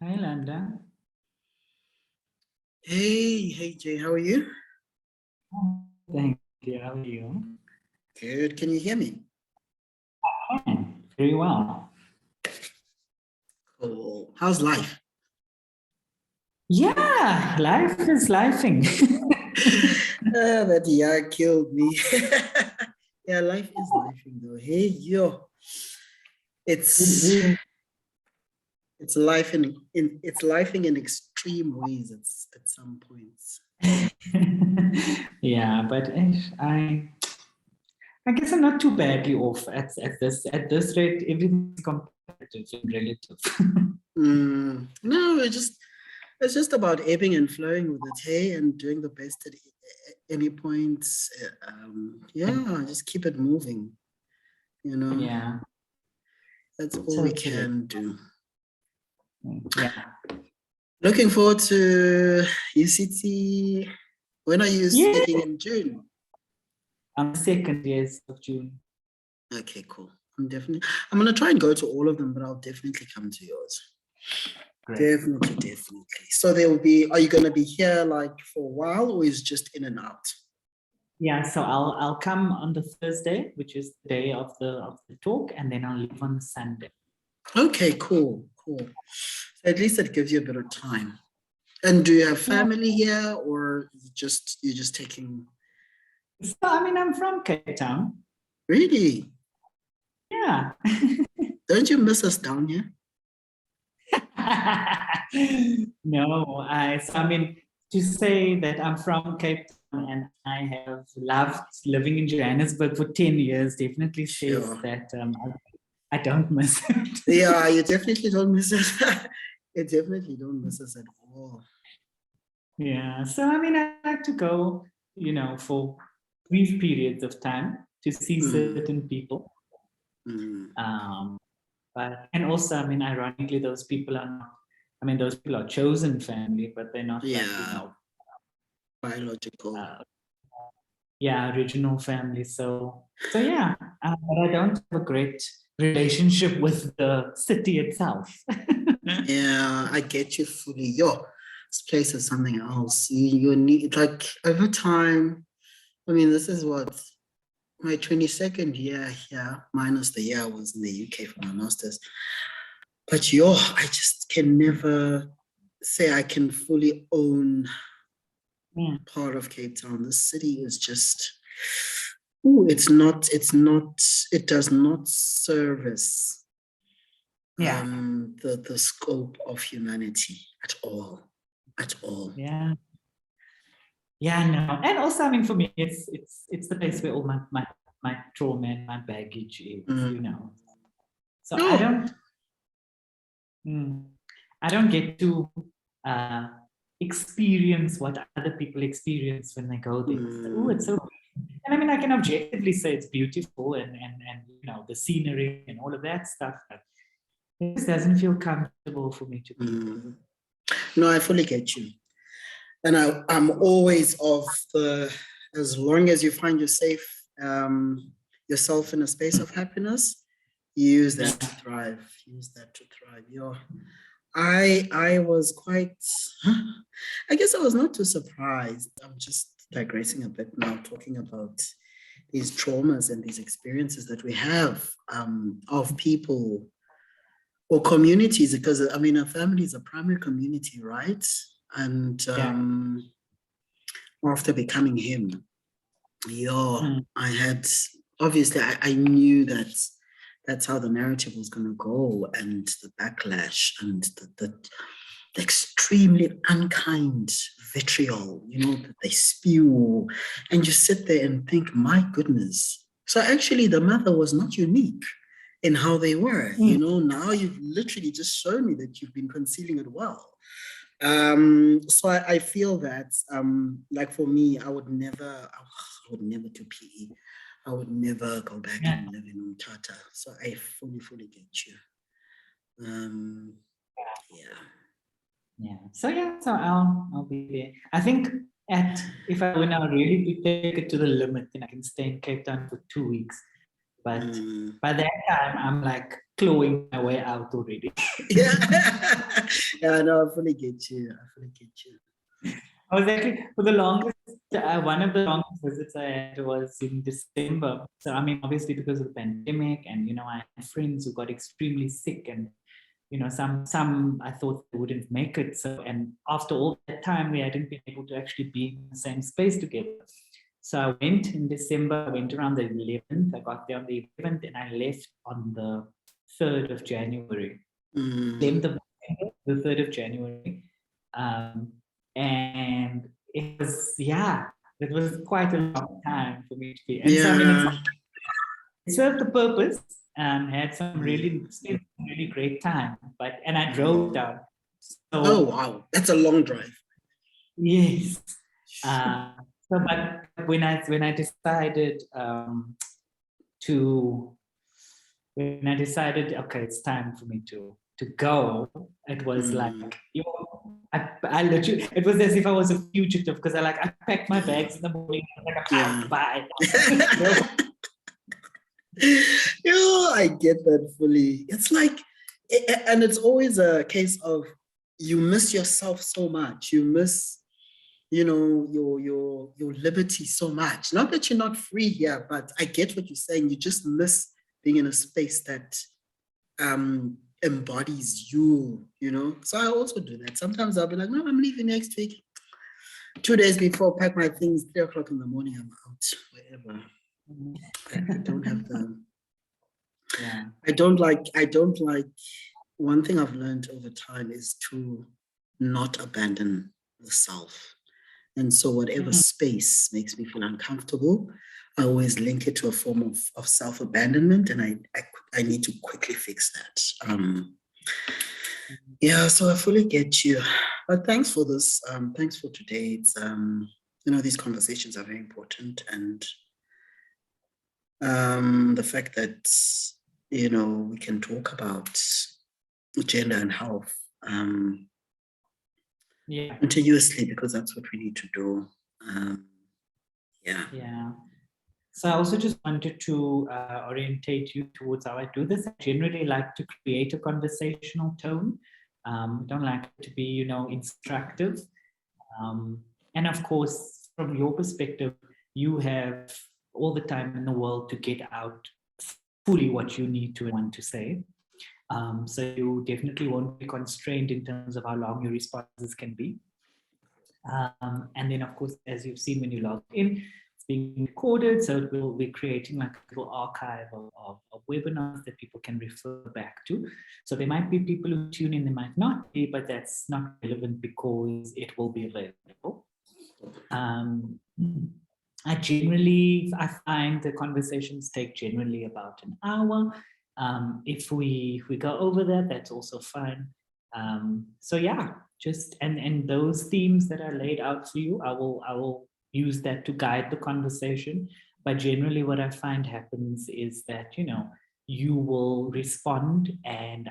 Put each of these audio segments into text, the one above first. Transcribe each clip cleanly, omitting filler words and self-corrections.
Hi, Landa. Hey Jay, how are you? Thank you. How are you? Good. Can you hear me? Very well. Cool. How's life? Yeah, life is lifing. That yeah killed me. Yeah, life is lifing though. Hey yo, it's it's life in it's lifing in extreme ways at some points. Yeah, but I guess I'm not too badly off at this rate. Everything's competitive and relative. No, it's just about ebbing and flowing with it, hey, and doing the best at any point. Yeah, just keep it moving. You know, Yeah, that's all we totally. can do. Yeah. Looking forward to UCT. When are you sitting in June? On the 2nd, yes, of June. Okay, cool. I'm gonna try and go to all of them, but I'll definitely come to yours. Great. Definitely. So there will be, are you gonna be here like for a while, or is just in and out? Yeah, so I'll come on the Thursday, which is the day of the talk, and then I'll leave on the Sunday. Okay, cool. So at least it gives you a bit of time. And do you have family here, or you're just taking? So I mean, I'm from Cape Town. Really? Yeah. Don't you miss us down here? No, I mean, to say that I'm from Cape Town and I have loved living in Johannesburg for 10 years definitely says that I don't miss it. Yeah, you definitely don't miss us. You definitely don't miss us at all. Yeah, so I mean, I like to go, for brief periods of time to see certain people. But and also, I mean, ironically, those people are chosen family, but they're not biological. Original family. So yeah, but I don't have a great relationship with the city itself. Yeah, I get you fully. This place is something else. You need, like, over time. I mean, this is what my 22nd year here, minus the year I was in the UK for my master's. But I just can never say I can fully own part of Cape Town. The city is just, it does not service the scope of humanity at all. Yeah. Yeah, no. And also, I mean, for me, it's the place where all my trauma and my baggage is, So I don't get to experience what other people experience when they go there. It's so, and I mean, I can objectively say it's beautiful and the scenery and all of that stuff, but it just doesn't feel comfortable for me to be. No, I fully get you. And I'm always of as long as you find yourself in a space of happiness, Use that to thrive. Use that to thrive. I was quite, I guess I was not too surprised. I'm just digressing a bit now, talking about these traumas and these experiences that we have of people or communities, because I mean, a family is a primary community, right? And after becoming him, I had, obviously, I knew that that's how the narrative was going to go, and the backlash and the extremely unkind vitriol, that they spew, and you sit there and think, my goodness. So actually, the mother was not unique in how they were. Now you've literally just shown me that you've been concealing it well. So I feel that, like for me, I would never do PE. I would never go back and live in Tata. So I fully get you. So I'll be there. I think if I when I really take it to the limit, then I can stay in Cape Town for 2 weeks. But by that time, I'm like clawing my way out already. No, I fully get you. I was actually, for the longest, one of the longest visits I had was in December. So, I mean, obviously because of the pandemic, and, I had friends who got extremely sick, and, some I thought they wouldn't make it. So, and after all that time, we hadn't been able to actually be in the same space together. So I went in December, I went around the 11th, I got there on the 11th, and I left on the 3rd of January. The 3rd of January. And it was quite a long time for me to be. And so, I mean, it served the purpose, had some really great time, and I drove down. So, oh, wow, that's a long drive. Yes. But when I decided okay, it's time for me to go, it was like, I literally, it was as if I was a fugitive, because I packed my bags in the morning, bye. I get that fully. It's like, and it's always a case of you miss yourself so much. You miss, your liberty so much. Not that you're not free here, but I get what you're saying. You just miss being in a space that embodies you, So I also do that. Sometimes I'll be like, no, I'm leaving next week. 2 days before, pack my things, 3 o'clock in the morning, I'm out, wherever. I don't have the... I don't like, one thing I've learned over time is to not abandon the self. And so whatever space makes me feel uncomfortable, I always link it to a form of self-abandonment, and I need to quickly fix that. So I fully get you. But thanks for this. Thanks for today. It's, these conversations are very important, and the fact that, we can talk about gender and health continuously, because that's what we need to do. So I also just wanted to orientate you towards how I do this. I generally like to create a conversational tone. Don't like it to be, instructive. And of course, from your perspective, you have all the time in the world to get out fully what you need to and want to say. So you definitely won't be constrained in terms of how long your responses can be. And then, of course, as you've seen when you log in, it's being recorded, so we're creating like a little archive of webinars that people can refer back to. So there might be people who tune in, there might not be, but that's not relevant because it will be available. I find the conversations take generally about an hour. If we go over that, that's also fine. Just and those themes that are laid out for you, I will use that to guide the conversation. But generally what I find happens is that, you will respond, and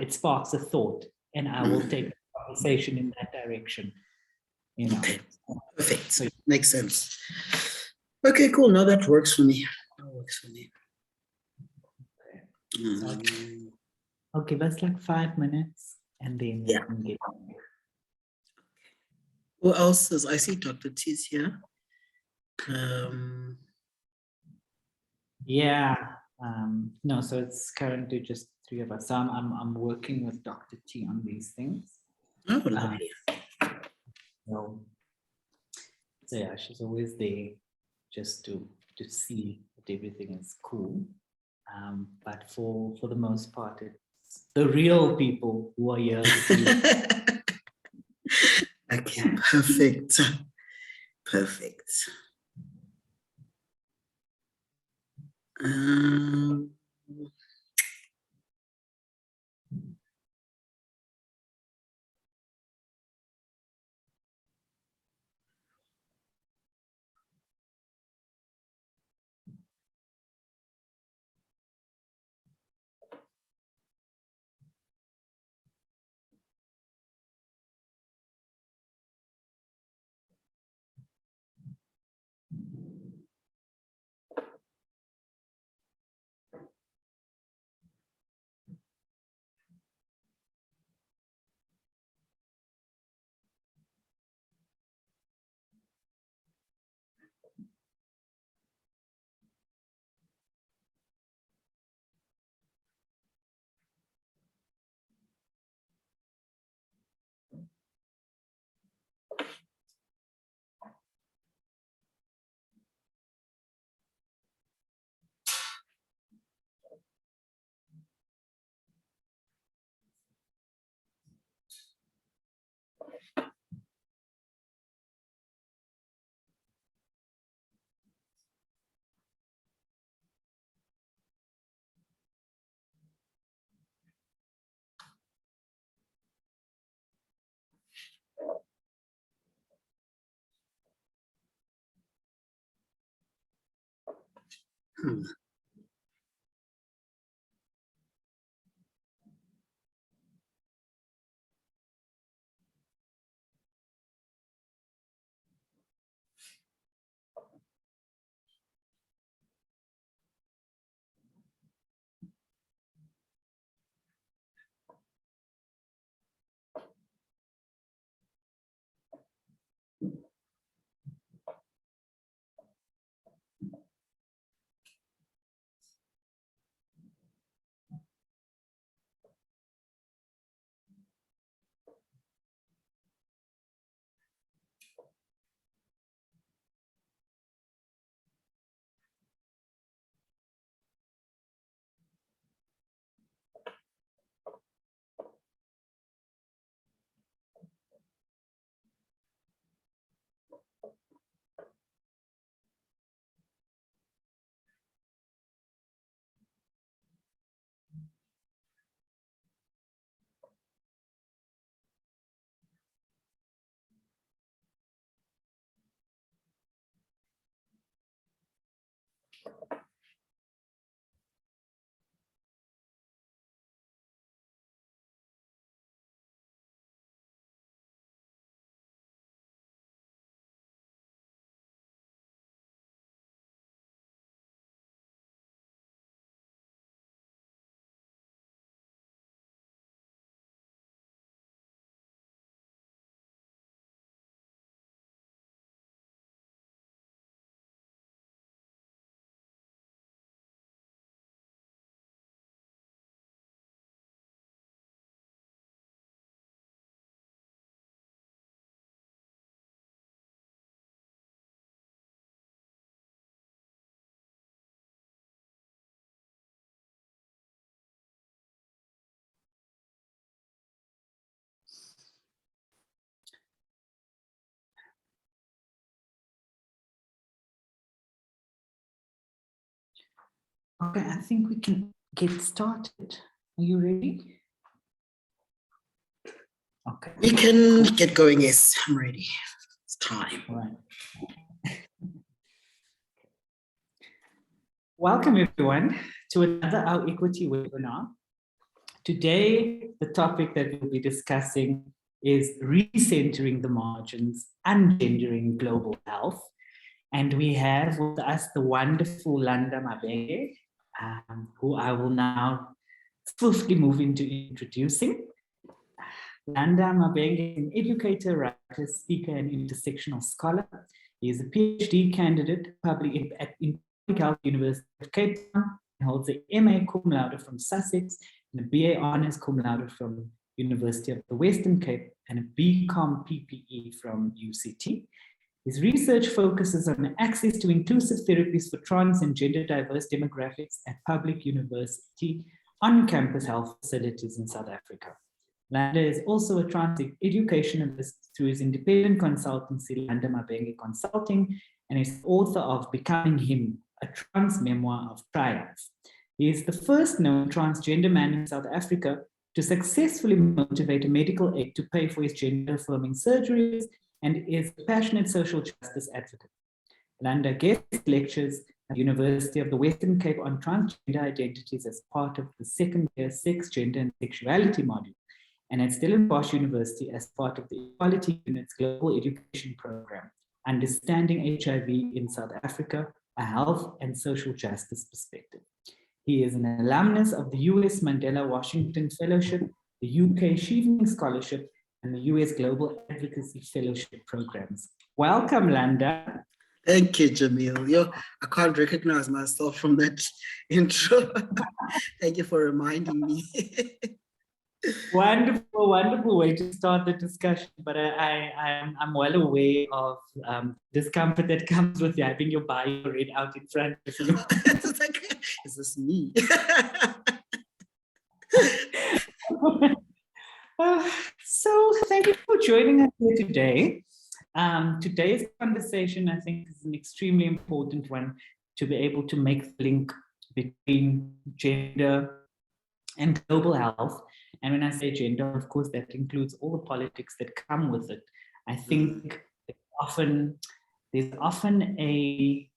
it sparks a thought, and I will take the conversation in that direction. Okay, perfect. So, makes sense. Okay, cool. Now that works for me. I'll give us like 5 minutes and then we Yeah. can get on. Who else is? I see Dr. T's here. Yeah. No, so it's currently just 3 of us. So I'm working with Dr. T on these things. Oh, lovely. So yeah, she's always there just to see that everything is cool. But for the most part, it's the real people who are here with you. Okay, perfect. Perfect. Okay, I think we can get started. Are you ready? Okay. We can get going. Yes, I'm ready. It's time. All right. Welcome everyone to another Our Equity webinar. Today, the topic that we'll be discussing is recentering the margins, ungendering global health. And we have with us the wonderful Landa Mabenge. who I will now swiftly move into introducing. Landa Mabenge is an educator, writer, speaker, and intersectional scholar. He is a PhD candidate in Public Health University of Cape Town and holds a MA cum laude from Sussex and a BA Honours cum laude from University of the Western Cape and a BCom PPE from UCT. His research focuses on access to inclusive therapies for trans and gender diverse demographics at public university on-campus health facilities in South Africa. Landa is also a trans educationalist through his independent consultancy, Landa Mabenge Consulting, and is author of Becoming Him, a trans memoir of triumph. He is the first known transgender man in South Africa to successfully motivate a medical aid to pay for his gender-affirming surgeries and is a passionate social justice advocate. Landa guest lectures at the University of the Western Cape on transgender identities as part of the second year sex, gender, and sexuality module, and at Stellenbosch University as part of the Equality Unit's Global Education Program, Understanding HIV in South Africa, a Health and Social Justice Perspective. He is an alumnus of the US Mandela Washington Fellowship, the UK Shevening Scholarship, and the US Global Advocacy Fellowship programs. Welcome, Landa. Thank you, Jamil. Yo, I can't recognize myself from that intro. Thank you for reminding me. Wonderful, wonderful way to start the discussion. But I'm well aware of discomfort that comes with having your bio read out in front of you. It's like, is this me? So thank you for joining us here today. Today's conversation, I think, is an extremely important one to be able to make the link between gender and global health. And when I say gender, of course, that includes all the politics that come with it. I think there's often a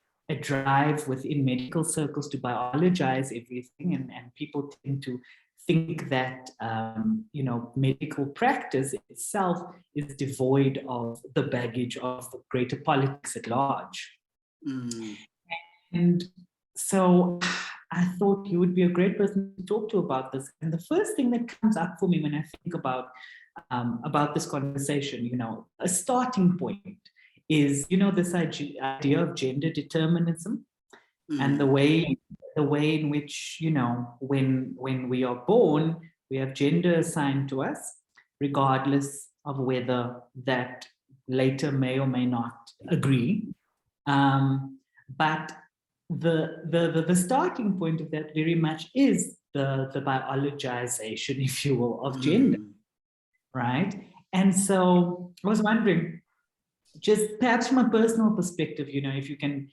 drive within medical circles to biologize everything, and people tend to think that medical practice itself is devoid of the baggage of the greater politics at large. And so I thought you would be a great person to talk to about this. And the first thing that comes up for me when I think about this conversation, a starting point is, this idea of gender determinism and the way in which, when we are born, we have gender assigned to us, regardless of whether that later may or may not agree. But the starting point of that very much is the biologization, if you will, of gender, right? And so I was wondering, just perhaps from a personal perspective, if you can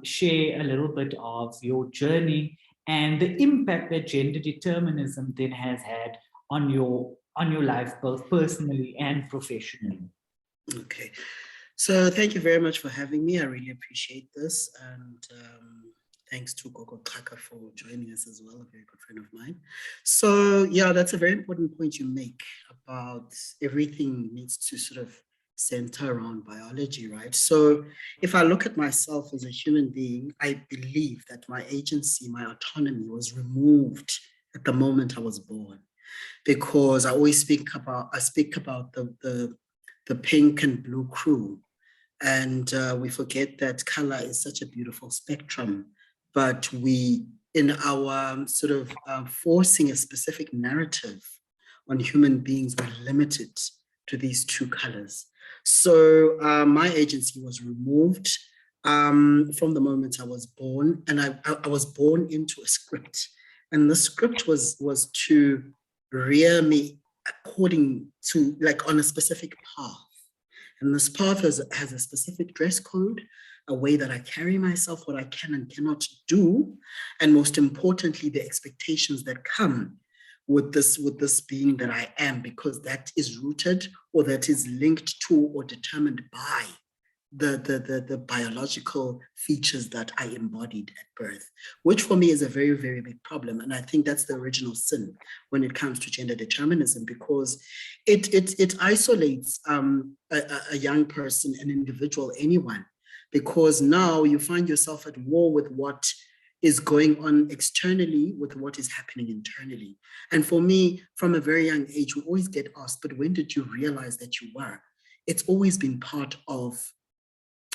share a little bit of your journey and the impact that gender determinism then has had on your life, both personally and professionally. Okay. So thank you very much for having me. I really appreciate this. And thanks to Gogo Kaka for joining us as well, a very good friend of mine. So yeah, that's a very important point you make about everything needs to sort of center around biology, right? So if I look at myself as a human being, I believe that my agency, my autonomy was removed at the moment I was born, because I always speak about the pink and blue crew. And we forget that color is such a beautiful spectrum, but we, in our sort of forcing a specific narrative on human beings, we're limited to these two colors. So my agency was removed from the moment I was born, and I was born into a script, and the script was to rear me according to, like, on a specific path. And this path has a specific dress code, a way that I carry myself, what I can and cannot do, and most importantly, the expectations that come with this being that I am, because that is rooted or that is linked to or determined by the biological features that I embodied at birth, which for me is a very, very big problem. And I think that's the original sin when it comes to gender determinism, because it isolates a young person, an individual, anyone, because now you find yourself at war with what is going on externally with what is happening internally. And for me, from a very young age, we always get asked, but when did you realize that you were? It's always been part of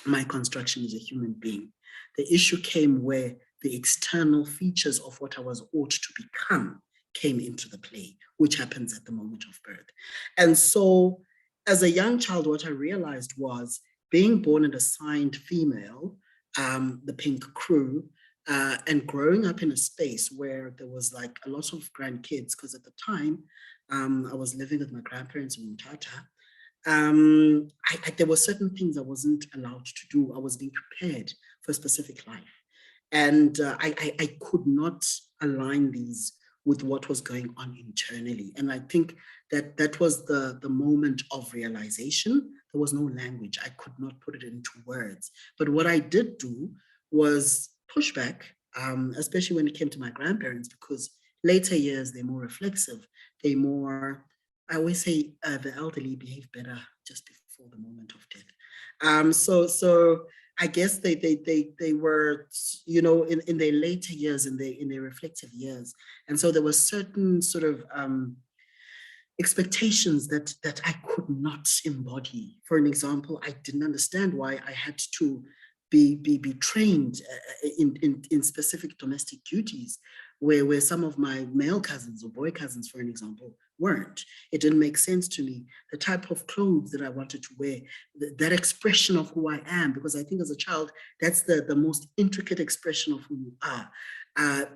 my construction as a human being. The issue came where the external features of what I was ought to become came into the play, which happens at the moment of birth. And so, as a young child, what I realized was being born and assigned female, the pink crew, and growing up in a space where there was like a lot of grandkids, because at the time I was living with my grandparents in Mthatha. There were certain things I wasn't allowed to do. I was being prepared for a specific life. And I could not align these with what was going on internally. And I think that was the moment of realization. There was no language. I could not put it into words. But what I did do was push back, especially when it came to my grandparents, because later years, they're more reflexive. They're more, I always say the elderly behave better just before the moment of death. So I guess they were, in their later years, in their reflective years. And so there were certain sort of expectations that I could not embody. For an example, I didn't understand why I had to be trained in specific domestic duties where some of my male cousins or boy cousins, for an example, weren't. It didn't make sense to me. The type of clothes that I wanted to wear, that expression of who I am, because I think as a child, that's the most intricate expression of who you are.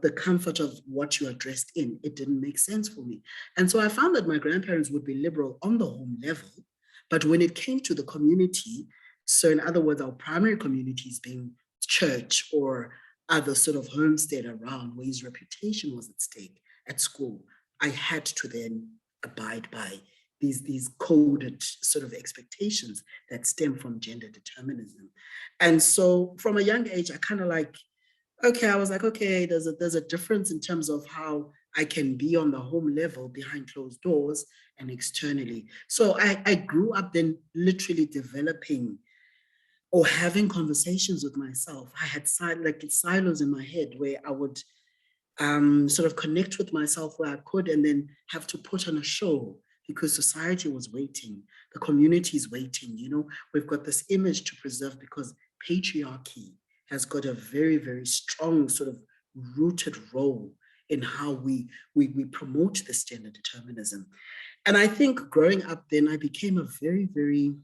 The comfort of what you are dressed in, it didn't make sense for me. And so I found that my grandparents would be liberal on the home level, but when it came to the community, so in other words, our primary communities being church or other sort of homestead around where his reputation was at stake at school, I had to then abide by these coded sort of expectations that stem from gender determinism. And so from a young age, I kind of like, okay, I was like, okay, there's a difference in terms of how I can be on the home level behind closed doors and externally. So I grew up then literally developing or having conversations with myself. I had like silos in my head where I would sort of connect with myself where I could and then have to put on a show because society was waiting, the community is waiting. We've got this image to preserve because patriarchy has got a very, very strong sort of rooted role in how we promote this gender determinism. And I think growing up then, I became a very, very,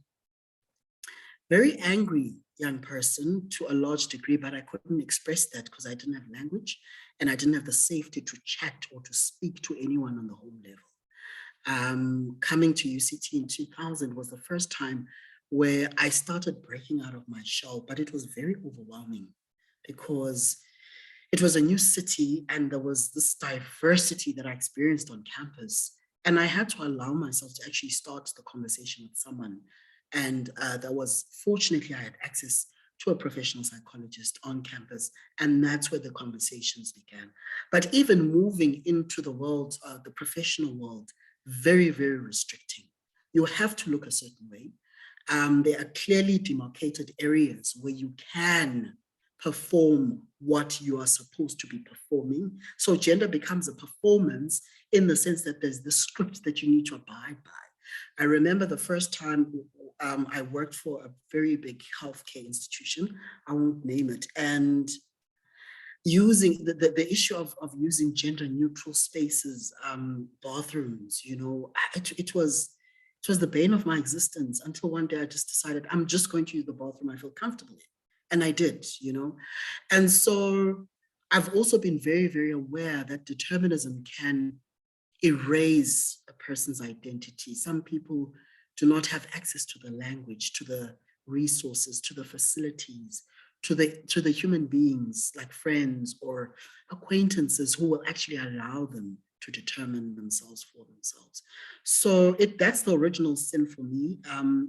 very angry young person to a large degree, but I couldn't express that because I didn't have language and I didn't have the safety to chat or to speak to anyone on the home level. Coming to UCT in 2000 was the first time where I started breaking out of my shell, but it was very overwhelming because it was a new city and there was this diversity that I experienced on campus. And I had to allow myself to actually start the conversation with someone. And that was, fortunately, I had access to a professional psychologist on campus. And that's where the conversations began. But even moving into the world, the professional world, very, very restricting. You have to look a certain way. There are clearly demarcated areas where you can perform what you are supposed to be performing. So gender becomes a performance in the sense that there's the script that you need to abide by. I remember the first time I worked for a very big healthcare institution, I won't name it, and using the issue of using gender neutral spaces, bathrooms, it was the bane of my existence until one day I just decided I'm just going to use the bathroom I feel comfortable in. And I did, And so I've also been very, very aware that determinism can erase a person's identity. Some people do not have access to the language, to the resources, to the facilities, to the human beings like friends or acquaintances who will actually allow them to determine themselves for themselves. So that's the original sin for me.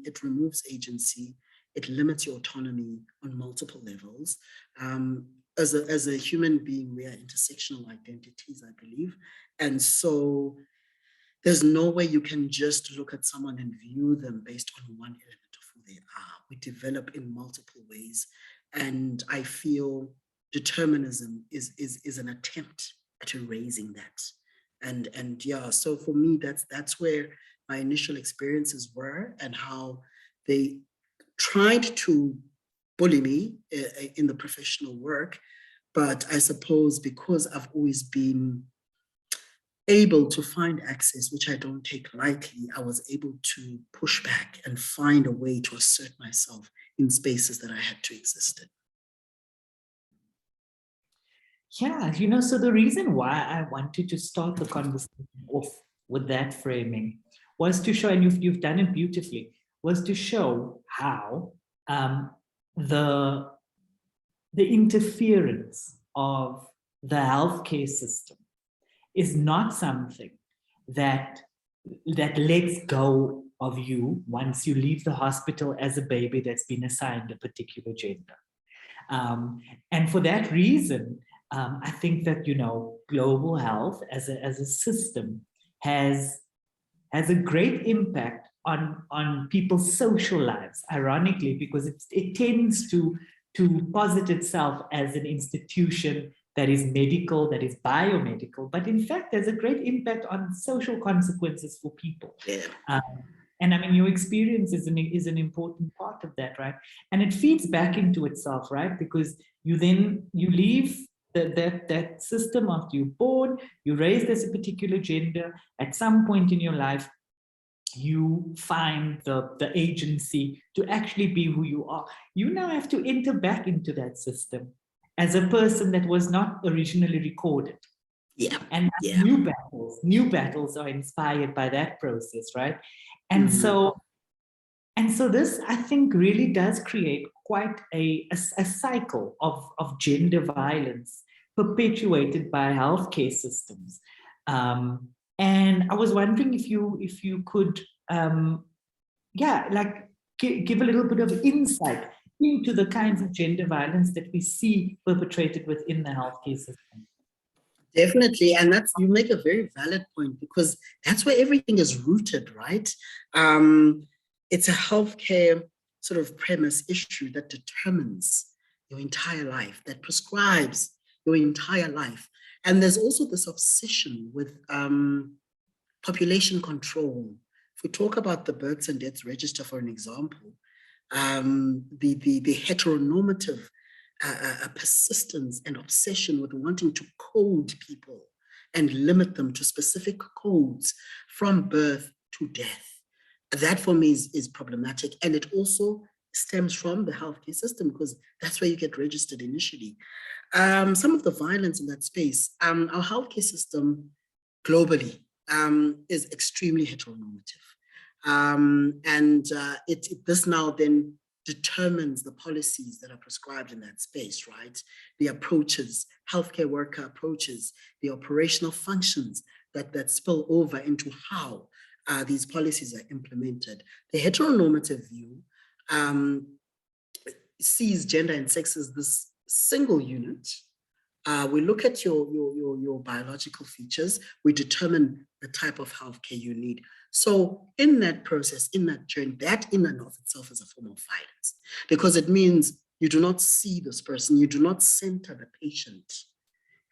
It removes agency. It limits your autonomy on multiple levels. As a human being, we are intersectional identities, I believe. And so there's no way you can just look at someone and view them based on one element of who they are. We develop in multiple ways. And I feel determinism is an attempt at erasing that. And yeah, so for me, that's where my initial experiences were, and how they tried to bully me in the professional work. But I suppose because I've always been able to find access, which I don't take lightly, I was able to push back and find a way to assert myself in spaces that I had to exist in. Yeah, you know, so the reason why I wanted to start the conversation off with that framing was to show, and you've done it beautifully, was to show how the interference of the healthcare system is not something that lets go of you once you leave the hospital as a baby that's been assigned a particular gender. And for that reason, I think that, you know, global health as a system has a great impact on people's social lives, ironically, because it tends to posit itself as an institution that is medical, that is biomedical, but in fact, there's a great impact on social consequences for people. Yeah. And I mean, your experience is an important part of that, right? And it feeds back into itself, right? Because you leave that system after you're born, you're raised as a particular gender. At some point in your life, you find the agency to actually be who you are. You now have to enter back into that system as a person that was not originally recorded. Yeah. And Yeah. new battles are inspired by that process, right? And so this, I think, really does create quite a cycle of gender violence perpetuated by healthcare systems. And I was wondering if you could, give a little bit of insight into the kinds of gender violence that we see perpetrated within the healthcare system. Definitely. And you make a very valid point, because that's where everything is rooted, right? It's a healthcare sort of premise issue that determines your entire life, that prescribes your entire life. And there's also this obsession with population control. If we talk about the births and deaths register, for an example, the heteronormative persistence and obsession with wanting to code people and limit them to specific codes from birth to death. That for me is problematic. And it also stems from the healthcare system, because that's where you get registered initially. Some of the violence in that space, our healthcare system globally is extremely heteronormative. This now then determines the policies that are prescribed in that space, right? The approaches, healthcare worker approaches, the operational functions that spill over into how these policies are implemented. The heteronormative view sees gender and sex as this single unit. We look at your biological features, we determine the type of healthcare you need. So in that process, in that journey, that in and of itself is a form of violence, because it means you do not see this person, you do not center the patient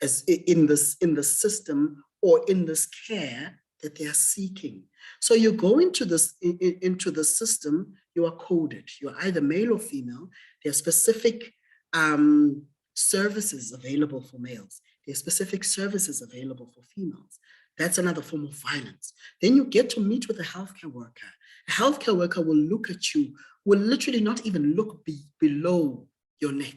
as in the system or in this care that they are seeking. So you go into the system, you are coded. You're either male or female. There are specific services available for males. There are specific services available for females. That's another form of violence. Then you get to meet with a healthcare worker. A healthcare worker will look at you, will literally not even look below your neck.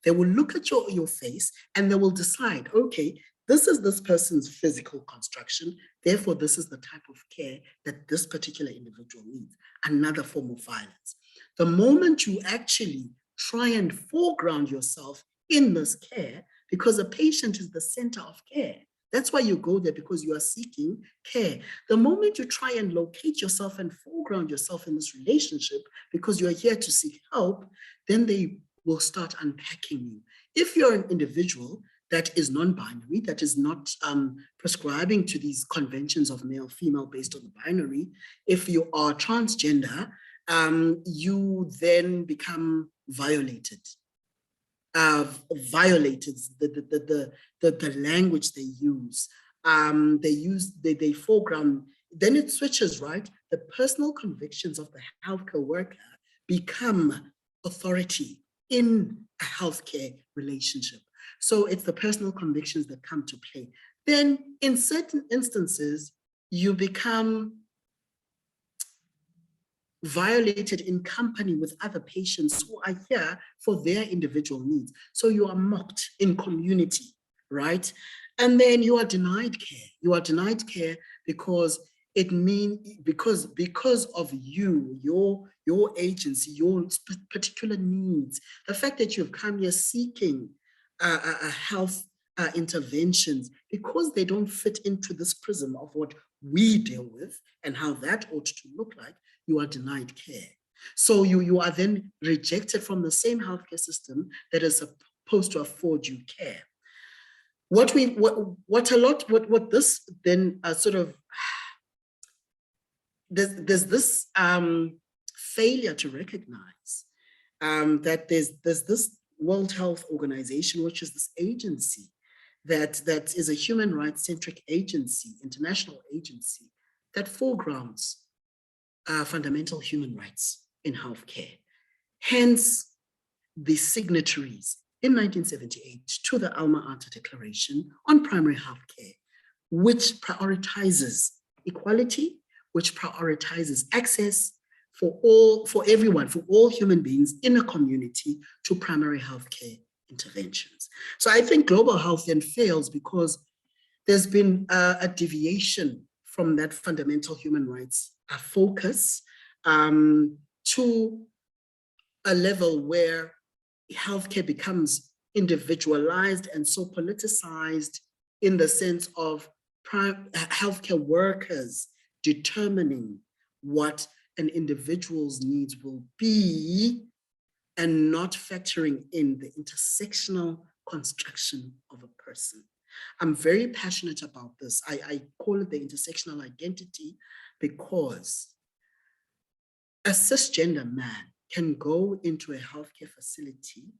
They will look at your face and they will decide, okay, this is this person's physical construction. Therefore, this is the type of care that this particular individual needs. Another form of violence. The moment you actually try and foreground yourself in this care, because a patient is the center of care. That's why you go there, because you are seeking care. The moment you try and locate yourself and foreground yourself in this relationship, because you are here to seek help, then they will start unpacking you. If you're an individual that is non-binary, that is not prescribing to these conventions of male, female based on the binary, if you are transgender, you then become violated. violated the language they use. They foreground, then it switches, right? The personal convictions of the healthcare worker become authority in a healthcare relationship. So it's the personal convictions that come to play. Then in certain instances, you become violated in company with other patients who are here for their individual needs. So you are mocked in community, right? And then you are denied care. You are denied care because because of your agency, your particular needs, the fact that you've come here seeking a health interventions, because they don't fit into this prism of what we deal with and how that ought to look like, you are denied care. So you are then rejected from the same healthcare system that is supposed to afford you care. What this then sort of, there's this failure to recognize that there's this World Health Organization, which is this agency that is a human rights centric agency, international agency, that foregrounds fundamental human rights in healthcare. Hence, the signatories in 1978 to the Alma-Ata Declaration on Primary Healthcare, which prioritizes equality, which prioritizes access for everyone, for all human beings in a community to primary healthcare interventions. So I think global health then fails because there's been a deviation from that fundamental human rights focus to a level where healthcare becomes individualized and so politicized in the sense of healthcare workers determining what an individual's needs will be and not factoring in the intersectional construction of a person. I'm very passionate about this. I call it the intersectional identity because a cisgender man can go into a healthcare facility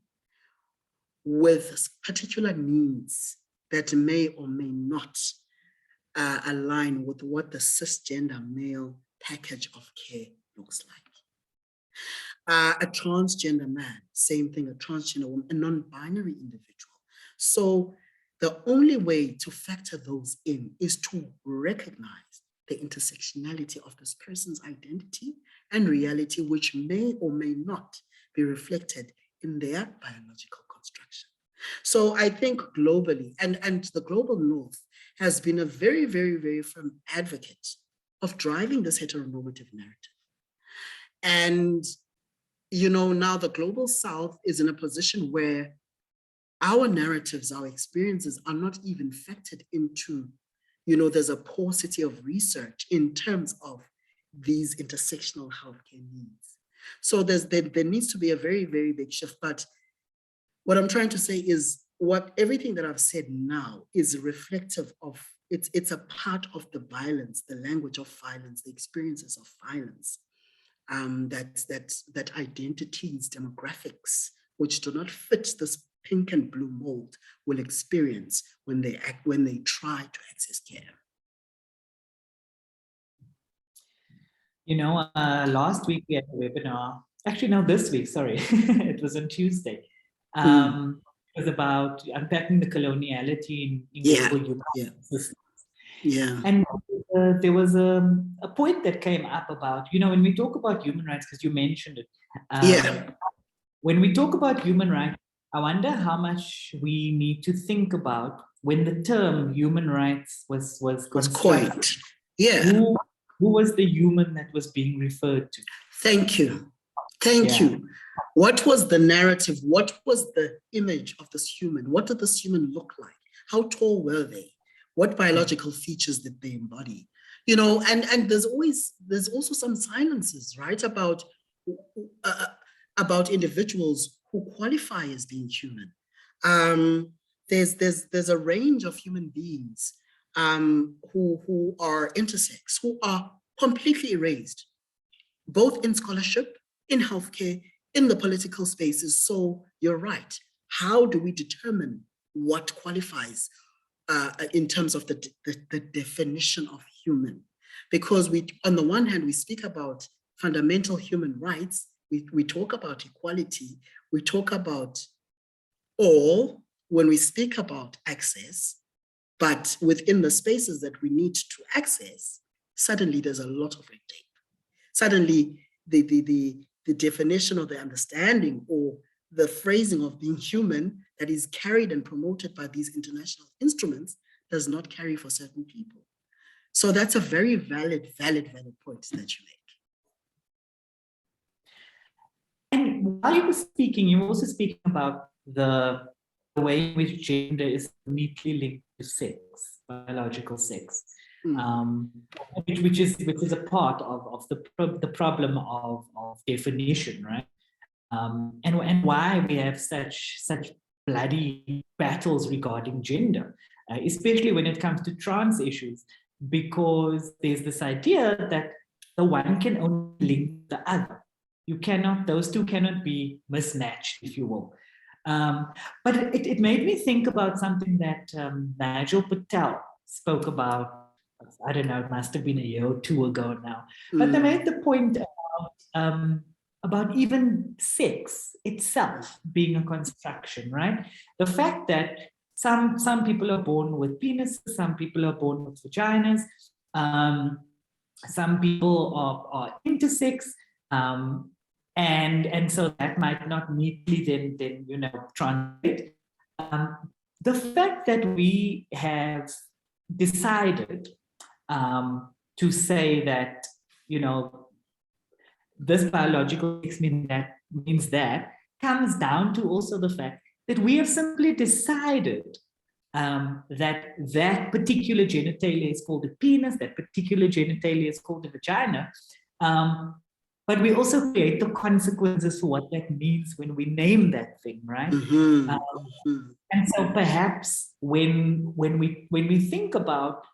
with particular needs that may or may not align with what the cisgender male package of care looks like. A transgender man, same thing, a transgender woman, a non-binary individual. So the only way to factor those in is to recognize the intersectionality of this person's identity and reality, which may or may not be reflected in their biological construction. So I think globally, and the global north has been a very, very, very firm advocate of driving this heteronormative narrative. And, you know, now the global south is in a position where our narratives, our experiences are not even factored into, you know, there's a paucity of research in terms of these intersectional healthcare needs. So there needs to be a very, very big shift. But what I'm trying to say is everything that I've said now is reflective of, it's a part of the violence, the language of violence, the experiences of violence, that identities, demographics, which do not fit this pink and blue mold, will experience when they try to access care. You know, last week we had a webinar. Actually, no, this week. Sorry, it was on Tuesday. It was about unpacking the coloniality in global human systems. Yeah. And there was a point that came up about, you know, when we talk about human rights, because you mentioned it. When we talk about human rights, I wonder how much we need to think about when the term human rights was coined. Yeah. Who was the human that was being referred to? Thank you. Thank you. What was the narrative? What was the image of this human? What did this human look like? How tall were they? What biological features did they embody? You know, and there's also some silences, right, about individuals who qualify as being human. There's a range of human beings who are intersex, who are completely erased, both in scholarship, in healthcare, in the political spaces. So you're right. how do we determine what qualifies in terms of the definition of human? Because we, on the one hand, we speak about fundamental human rights, we talk about equality, we talk about all when we speak about access, but within the spaces that we need to access, suddenly there's a lot of red tape. Suddenly the definition of the understanding or the phrasing of being human that is carried and promoted by these international instruments does not carry for certain people. So that's a very valid point that you make. And while you were speaking, you were also speaking about the way in which gender is neatly linked to sex, biological sex, which is a part of the problem of definition, right? And why we have such bloody battles regarding gender, especially when it comes to trans issues, because there's this idea that the one can only link the other. You cannot; those two cannot be mismatched, if you will. But it made me think about something that Nigel Patel spoke about. I don't know, it must have been a year or two ago now. But they made the point about even sex itself being a construction, right? The fact that some people are born with penises, some people are born with vaginas, some people are intersex, and so that might not neatly then translate. The fact that we have decided to say that this biological sex means that comes down to also the fact that we have simply decided that particular genitalia is called a penis, that particular genitalia is called a vagina. But we also create the consequences for what that means when we name that thing, right? And so perhaps when we think about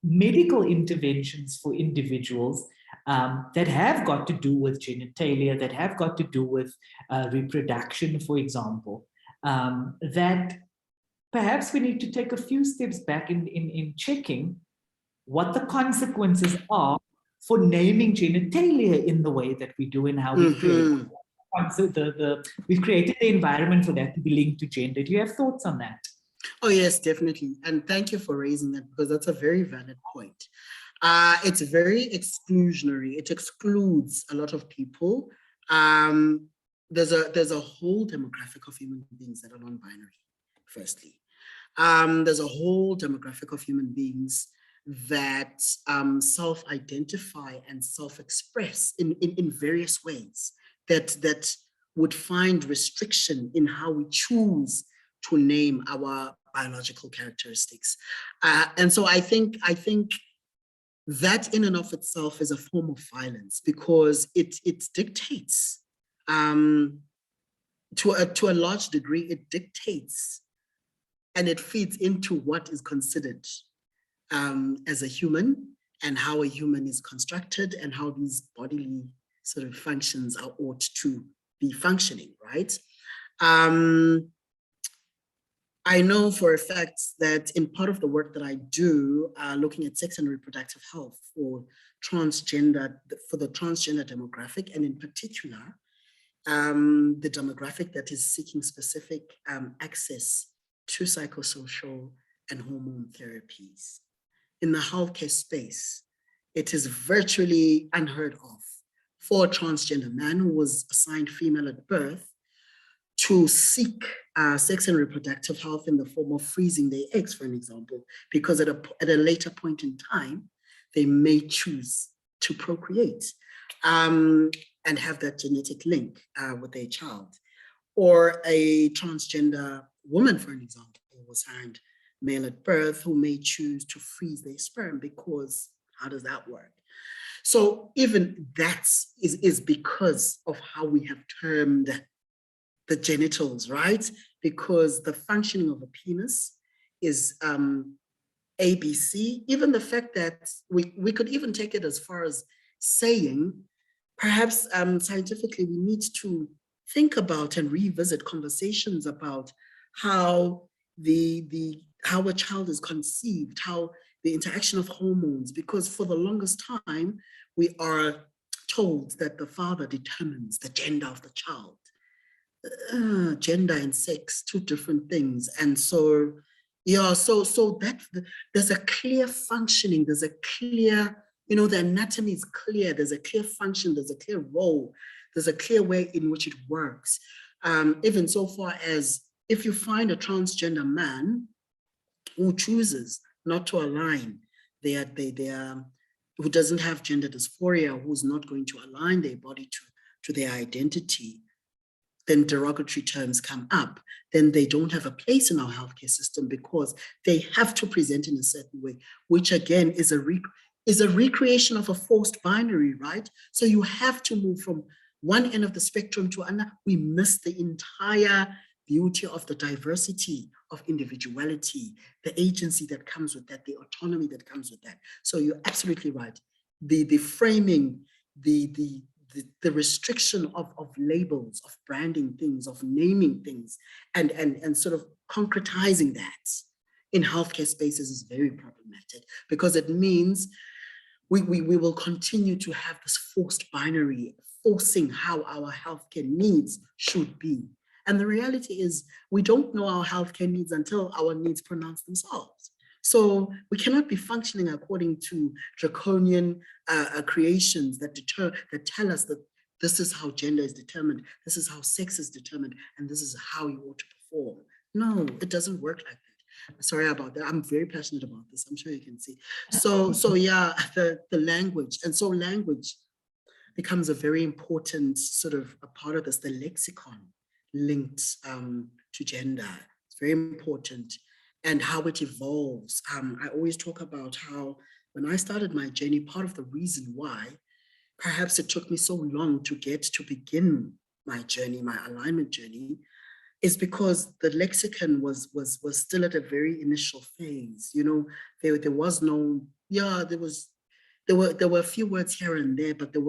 medical interventions for individuals that have got to do with genitalia, that have got to do with reproduction, for example, that perhaps we need to take a few steps back in checking what the consequences are for naming genitalia in the way that we do and how we create. So we've created the environment for that to be linked to gender. Do you have thoughts on that? Oh, yes, definitely. And thank you for raising that, because that's a very valid point. It's very exclusionary. It excludes a lot of people. There's a whole demographic of human beings that are non-binary, firstly. There's a whole demographic of human beings that self-identify and self-express in various ways that would find restriction in how we choose to name our biological characteristics. And so I think that in and of itself is a form of violence, because it dictates, to a large degree, it dictates and it feeds into what is considered as a human, and how a human is constructed, and how these bodily sort of functions are ought to be functioning, right? I know for a fact that in part of the work that I do, looking at sex and reproductive health for the transgender demographic, and in particular, the demographic that is seeking specific access to psychosocial and hormone therapies. In the healthcare space, it is virtually unheard of for a transgender man who was assigned female at birth to seek sex and reproductive health in the form of freezing their eggs, for an example, because at a later point in time, they may choose to procreate and have that genetic link with their child. Or a transgender woman, for an example, was assigned male at birth, who may choose to freeze their sperm, because how does that work? So even that is because of how we have termed the genitals, right? Because the functioning of a penis is ABC. Even the fact that we could even take it as far as saying, perhaps scientifically, we need to think about and revisit conversations about how how a child is conceived, how the interaction of hormones, because for the longest time, we are told that the father determines the gender of the child. Gender and sex, two different things. And so, yeah, so that there's a clear functioning, there's a clear, the anatomy is clear, there's a clear function, there's a clear role, there's a clear way in which it works. Even so far as if you find a transgender man who chooses not to align, who doesn't have gender dysphoria, who's not going to align their body to their identity, then derogatory terms come up, then they don't have a place in our healthcare system because they have to present in a certain way, which again is a recreation of a forced binary, right? So you have to move from one end of the spectrum to another. We miss the entire beauty of the diversity of individuality, the agency that comes with that, the autonomy that comes with that. So you're absolutely right. The framing, the restriction of labels, of branding things, of naming things, and sort of concretizing that in healthcare spaces is very problematic, because it means we will continue to have this forced binary, forcing how our healthcare needs should be. And the reality is we don't know our healthcare needs until our needs pronounce themselves. So we cannot be functioning according to draconian creations that tell us that this is how gender is determined, this is how sex is determined, and this is how you ought to perform. No, it doesn't work like that. Sorry about that. I'm very passionate about this. I'm sure you can see. So yeah, the language. And so language becomes a very important sort of a part of this, the lexicon linked to gender. It's very important. And how it evolves. I always talk about how when I started my journey, part of the reason why perhaps it took me so long to begin my journey, my alignment journey, is because the lexicon was still at a very initial phase. There was no, there were a few words here and there, but there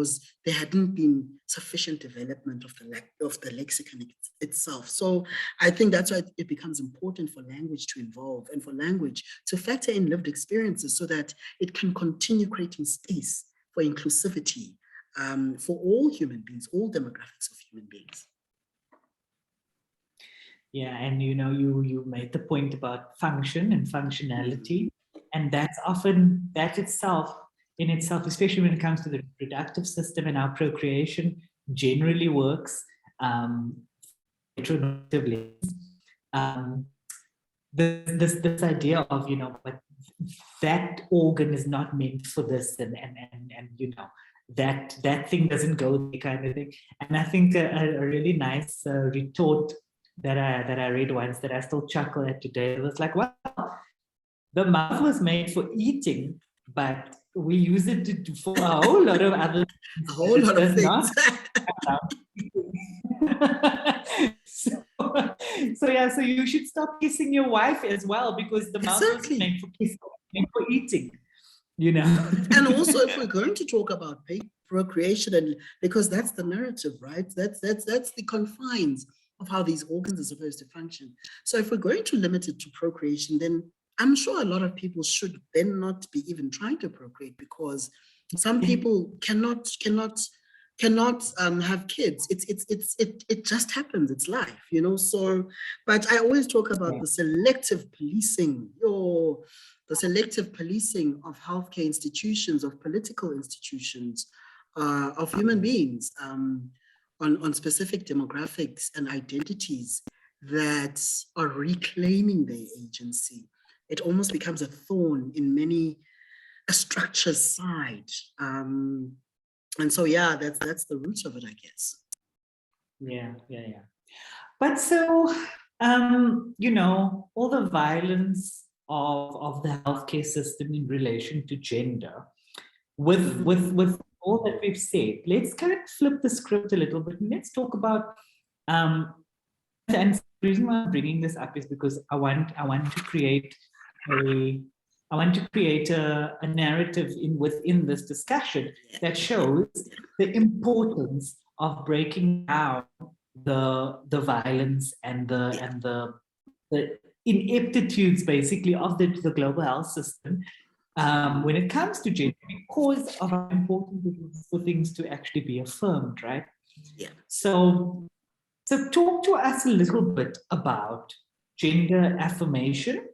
hadn't been sufficient development of the lexicon itself. So I think that's why it becomes important for language to evolve and for language to factor in lived experiences so that it can continue creating space for inclusivity for all human beings, all demographics of human beings. Yeah, and you made the point about function and functionality, and that's often that itself, especially when it comes to the reproductive system and our procreation, generally works heteronormatively. This idea of but that organ is not meant for this, and that thing doesn't go there, kind of thing. And I think a really nice retort that I read once that I still chuckle at today, it was like, well, the mouth was made for eating, but we use it for a whole lot of other things. A whole lot of things. So you should stop kissing your wife as well, because the mouth was meant for kissing, meant for eating. And also, if we're going to talk about procreation, and because that's the narrative, right? That's the confines of how these organs are supposed to function. So if we're going to limit it to procreation, then I'm sure a lot of people should then not be even trying to procreate, because some people cannot have kids. It just happens. It's life, So, but I always talk about the selective policing, the selective policing of healthcare institutions, of political institutions, of human beings, on specific demographics and identities that are reclaiming their agency. It almost becomes a thorn in many a structure's side. And so, yeah, that's the roots of it, I guess. Yeah. But so, all the violence of the healthcare system in relation to gender, with all that we've said, let's kind of flip the script a little bit and let's talk about. And the reason why I'm bringing this up is because I want to create a narrative within this discussion that shows the importance of breaking down the violence and the ineptitudes basically of the global health system when it comes to gender, because of how important it is for things to actually be affirmed, right? Yeah. So talk to us a little bit about gender affirmation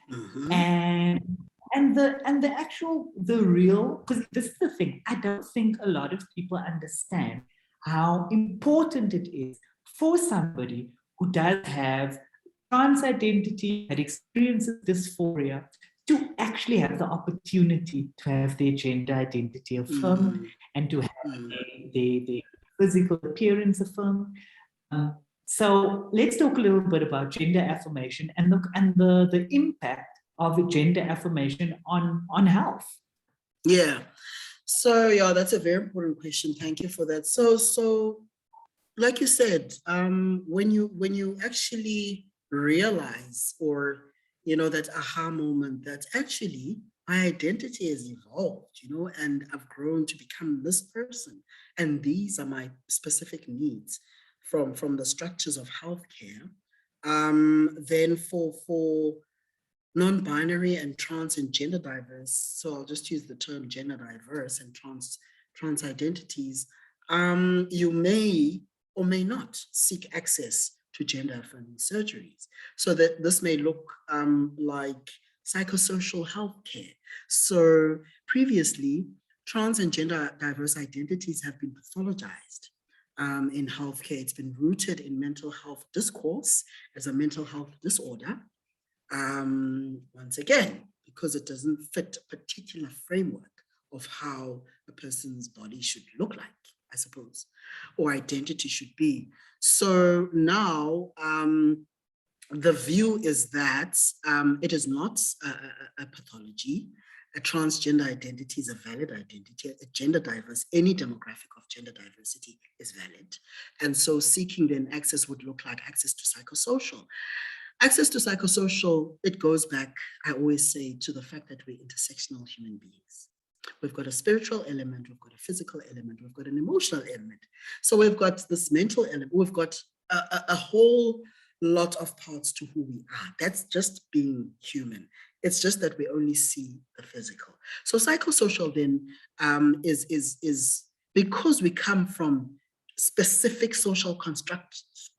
Mm-hmm. and the actual the real, because this is the thing, I don't think a lot of people understand how important it is for somebody who does have trans identity, that experiences dysphoria, to actually have the opportunity to have their gender identity affirmed and to have their physical appearance affirmed. So let's talk a little bit about gender affirmation and the impact of gender affirmation on health. Yeah. So yeah, that's a very important question. Thank you for that. So like you said, when you actually realize, or that aha moment that actually my identity has evolved, and I've grown to become this person, and these are my specific needs from the structures of healthcare. Then for non-binary and trans and gender diverse, so I'll just use the term gender diverse and trans identities, you may or may not seek access to gender affirming surgeries. So that this may look like psychosocial healthcare. So previously, trans and gender diverse identities have been pathologized in healthcare. It's been rooted in mental health discourse as a mental health disorder. Once again, because it doesn't fit a particular framework of how a person's body should look like, I suppose, or identity should be. So now the view is that it is not a pathology. A transgender identity is a valid identity. A gender diverse, any demographic of gender diversity is valid. And so seeking then access would look like access to psychosocial. Access to psychosocial, it goes back, I always say, to the fact that we're intersectional human beings. We've got a spiritual element, we've got a physical element, we've got an emotional element. So we've got this mental element, we've got a whole lot of parts to who we are. That's just being human. It's just that we only see the physical. So psychosocial then is because we come from specific social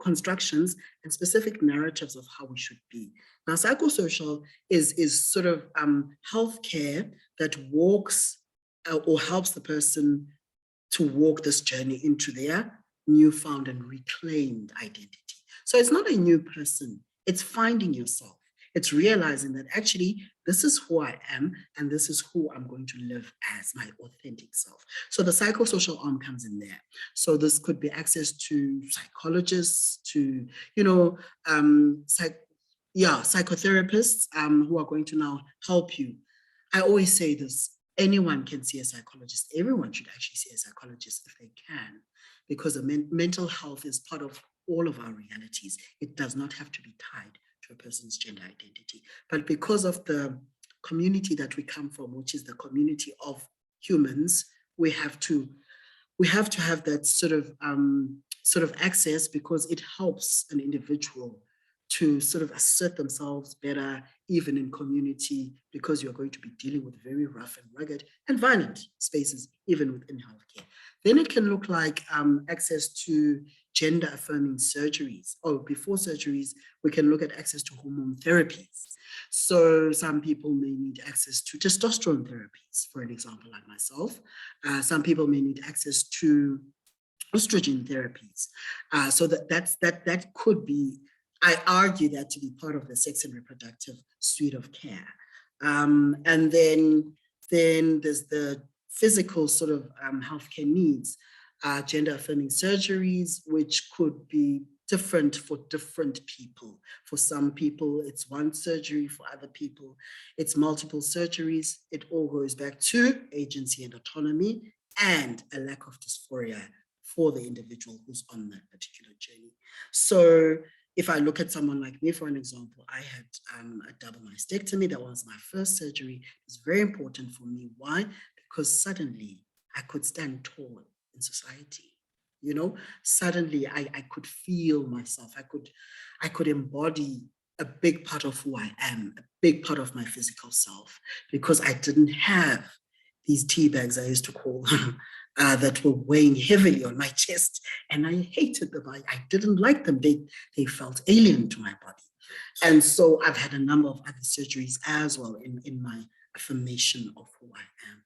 constructions and specific narratives of how we should be. Now, psychosocial is sort of healthcare that walks or helps the person to walk this journey into their newfound and reclaimed identity. So it's not a new person, it's finding yourself. It's realizing that actually this is who I am and this is who I'm going to live as, my authentic self. So the psychosocial arm comes in there. So this could be access to psychologists, to, psychotherapists who are going to now help you. I always say this, anyone can see a psychologist. Everyone should actually see a psychologist if they can, because mental health is part of all of our realities. It does not have to be tied to a person's gender identity. But because of the community that we come from, which is the community of humans, we have to have that sort of access, because it helps an individual to sort of assert themselves better, even in community, because you're going to be dealing with very rough and rugged and violent spaces, even within healthcare. Then it can look like access to gender affirming surgeries. Oh, before surgeries, we can look at access to hormone therapies. So some people may need access to testosterone therapies, for an example, like myself. Some people may need access to estrogen therapies. So that could be, I argue that to be part of the sex and reproductive suite of care. And then there's the physical sort of healthcare needs, gender affirming surgeries, which could be different for different people. For some people, it's one surgery. For other people, it's multiple surgeries. It all goes back to agency and autonomy and a lack of dysphoria for the individual who's on that particular journey. So if I look at someone like me, for an example, I had a double mastectomy. That was my first surgery. It was very important for me. Why? Because suddenly I could stand tall in society. you know, suddenly I could feel myself. I could embody a big part of who I am, a big part of my physical self, because I didn't have these tea bags, I used to call them, that were weighing heavily on my chest. And I hated them. I didn't like them. They felt alien to my body. And so I've had a number of other surgeries as well in my affirmation of who I am.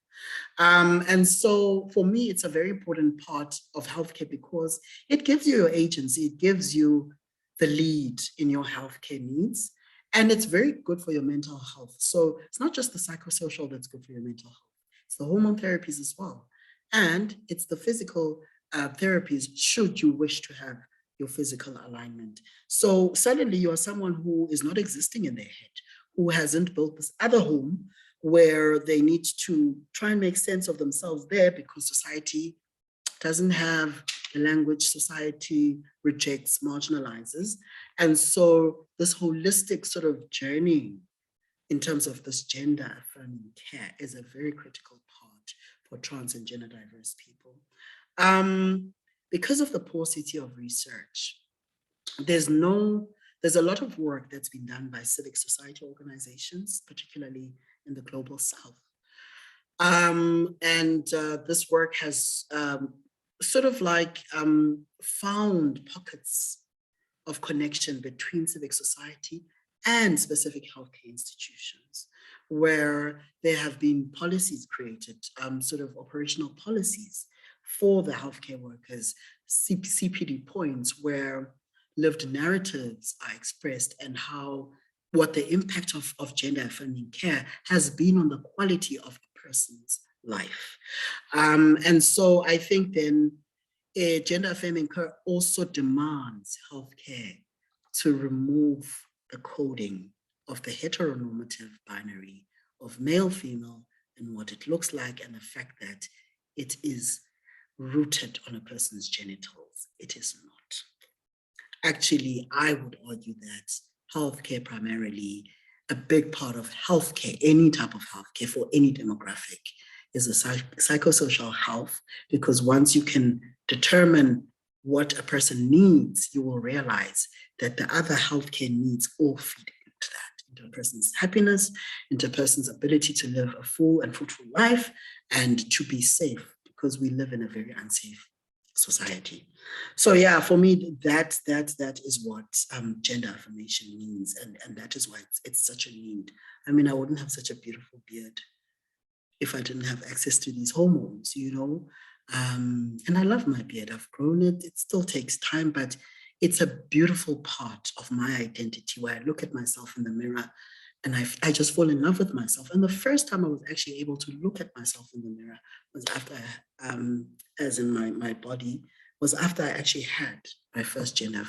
And so for me, it's a very important part of healthcare because it gives you your agency, it gives you the lead in your healthcare needs, and it's very good for your mental health. So it's not just the psychosocial that's good for your mental health, it's the hormone therapies as well. And it's the physical therapies should you wish to have your physical alignment. So suddenly you are someone who is not existing in their head, who hasn't built this other home where they need to try and make sense of themselves there because society doesn't have the language, society rejects, marginalizes. And so this holistic sort of journey in terms of this gender affirming care is a very critical part for trans and gender diverse people. Because of the paucity of research, there's a lot of work that's been done by civic society organizations, particularly in the global south. And this work has sort of like found pockets of connection between civic society and specific healthcare institutions, where there have been policies created, sort of operational policies for the healthcare workers, CPD points where lived narratives are expressed and how what the impact of gender affirming care has been on the quality of a person's life. And so I think then gender affirming care also demands healthcare to remove the coding of the heteronormative binary of male, female, and what it looks like, and the fact that it is rooted on a person's genitals. It is not. Actually, I would argue that healthcare primarily, a big part of healthcare, any type of healthcare for any demographic, is a psychosocial health, because once you can determine what a person needs, you will realize that the other healthcare needs all feed into that, into a person's happiness, into a person's ability to live a full and fruitful life, and to be safe, because we live in a very unsafe society. So yeah, for me, that is what gender affirmation means, and that is why it's such a need. I mean, I wouldn't have such a beautiful beard if I didn't have access to these hormones, you know. And I love my beard. I've grown it. It still takes time, but it's a beautiful part of my identity where I look at myself in the mirror and I just fall in love with myself. And the first time I was actually able to look at myself in the mirror was after, as in my body, was after I actually had my first gender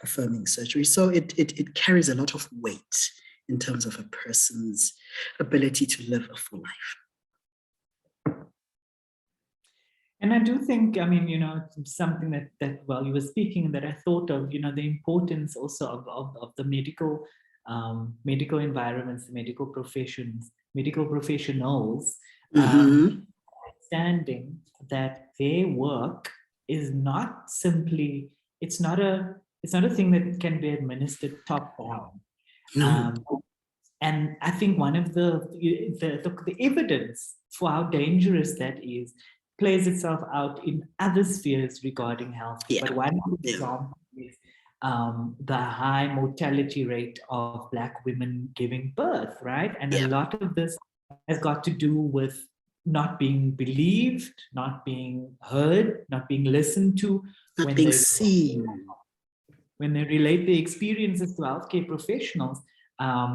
affirming surgery. So it carries a lot of weight in terms of a person's ability to live a full life. And I do think, I mean, you know, something that while you were speaking that I thought of, you know, the importance also of the medical environments, the medical professions, medical professionals, understanding that their work is not simply, it's not a thing that can be administered top down. And I think one of the evidence for how dangerous that is plays itself out in other spheres regarding health. Yeah. But one example is the high mortality rate of Black women giving birth, right? And a lot of this has got to do with not being believed, not being heard, not being listened to, not being seen. When they relate their experiences to healthcare professionals. I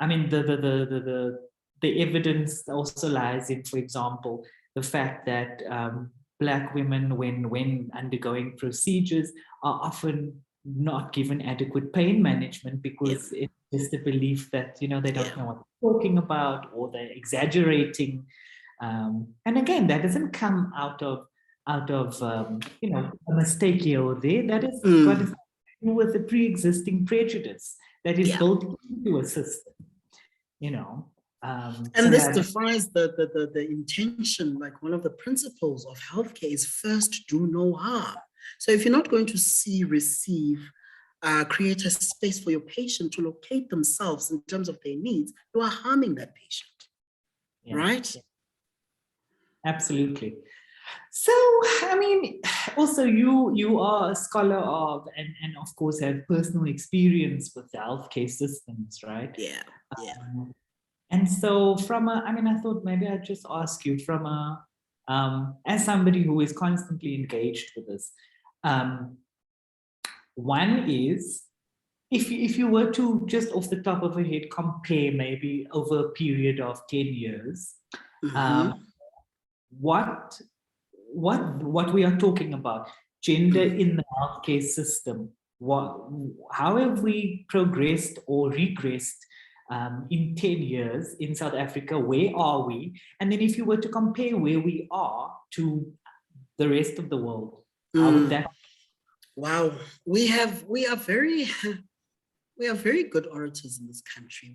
mean, the evidence also lies in, for example, the fact that Black women, when undergoing procedures, are often not given adequate pain management because it's just a belief that, you know, they don't know what they're talking about, or they're exaggerating. And again, that doesn't come out of you know, a mistake here or there. That is got to do with the pre-existing prejudice that is built into a system, you know. And so this defies the intention. Like, one of the principles of healthcare is first do no harm. So if you're not going to see, receive, create a space for your patient to locate themselves in terms of their needs, you are harming that patient, Yeah, right? yeah, absolutely. So, I mean, also you are a scholar of, and of course have personal experience with the healthcare systems, right? Yeah, yeah. And so from a, I mean, I thought maybe I'd just ask you from a, as somebody who is constantly engaged with this, um, one is, if you were to just off the top of your head compare maybe over a period of 10 years, um, Mm-hmm. what what we are talking about, gender Mm-hmm. in the healthcare system, what, how have we progressed or regressed in 10 years in South Africa? Where are we? And then if you were to compare where we are to the rest of the world, how would that? Wow, we are very we are very good orators in this country.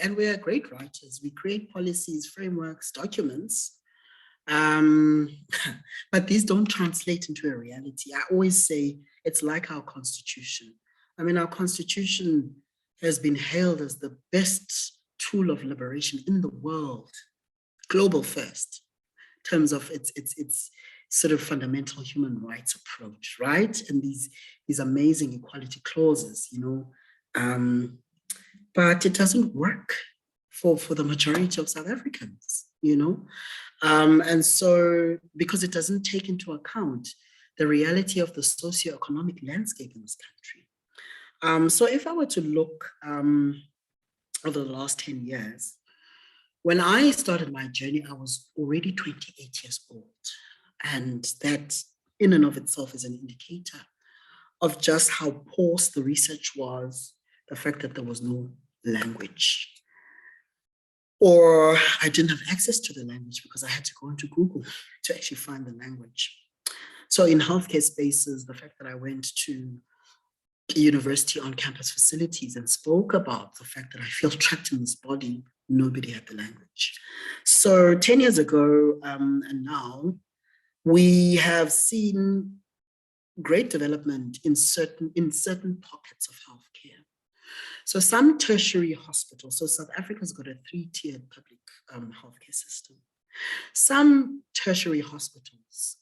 And we are great writers. We create policies, frameworks, documents, um, but these don't translate into a reality. I always say it's like our constitution. I mean, our constitution has been hailed as the best tool of liberation in the world, global first, in terms of its sort of fundamental human rights approach, right? And these amazing equality clauses, but it doesn't work for the majority of South Africans, and so because it doesn't take into account the reality of the socioeconomic landscape in this country. So if I were to look over the last 10 years, when I started my journey, I was already 28 years old. And that in and of itself is an indicator of just how porous the research was, the fact that there was no language. Or I didn't have access to the language because I had to go into Google to actually find the language. So in healthcare spaces, the fact that I went to university on-campus facilities and spoke about the fact that I feel trapped in this body, nobody had the language. So 10 years ago and now, we have seen great development in certain pockets of healthcare. So some tertiary hospitals, so South Africa's got a 3-tiered public healthcare system. Some tertiary hospitals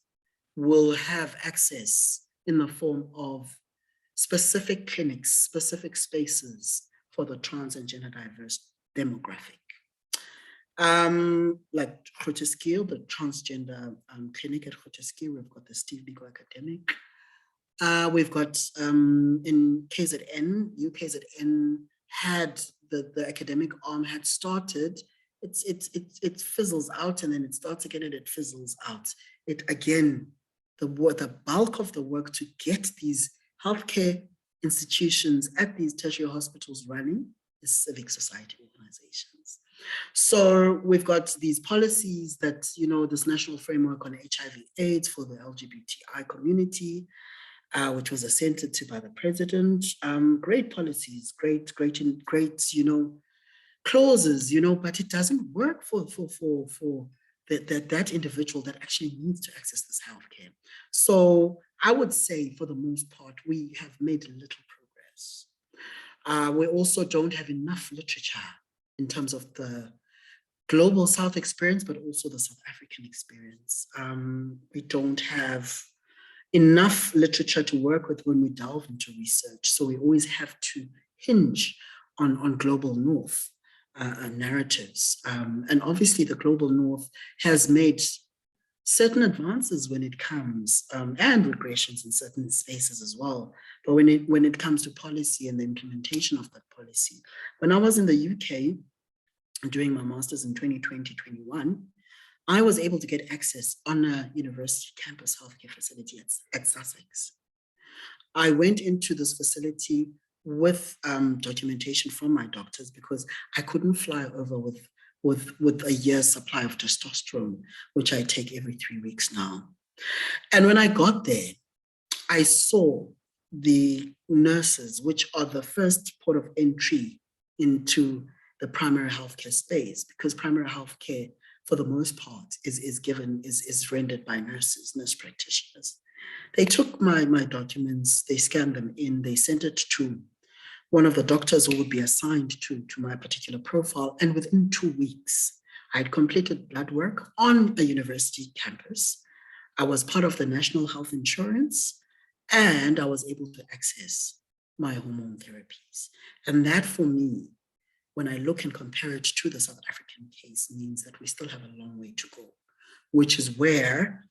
will have access in the form of specific clinics, specific spaces for the trans and gender diverse demographic. Like Grooteskiel, the transgender clinic at Grooteskiel, we've got the Steve Biko Academic. We've got in KZN, UKZN had the academic arm had started. It fizzles out and then it starts again and it fizzles out. It again, the bulk of the work to get these healthcare institutions at these tertiary hospitals running is civic society organizations. So we've got these policies that, this national framework on HIV/AIDS for the LGBTI community, which was assented to by the president. Great policies, great, clauses, but it doesn't work for that individual that actually needs to access this healthcare. So I would say, for the most part, we have made little progress. We also don't have enough literature in terms of the global South experience, but also the South African experience. We don't have enough literature to work with when we delve into research. So we always have to hinge on global North narratives. And obviously the global North has made certain advances when it comes, and regressions in certain spaces as well. But when it comes to policy and the implementation of that policy, when I was in the UK doing my master's in 2020-21, I was able to get access on a university campus healthcare facility at Sussex. I went into this facility with documentation from my doctors because I couldn't fly over with a year's supply of testosterone, which I take every 3 weeks now. And when I got there, I saw the nurses, which are the first port of entry into the primary healthcare space, because primary healthcare, for the most part, is rendered by nurse practitioners. They took my documents, they scanned them in, they sent it to one of the doctors who would be assigned to my particular profile. And within 2 weeks, I had completed blood work on a university campus. I was part of the national health insurance, and I was able to access my hormone therapies. And that for me, when I look and compare it to the South African case, means that we still have a long way to go, which is where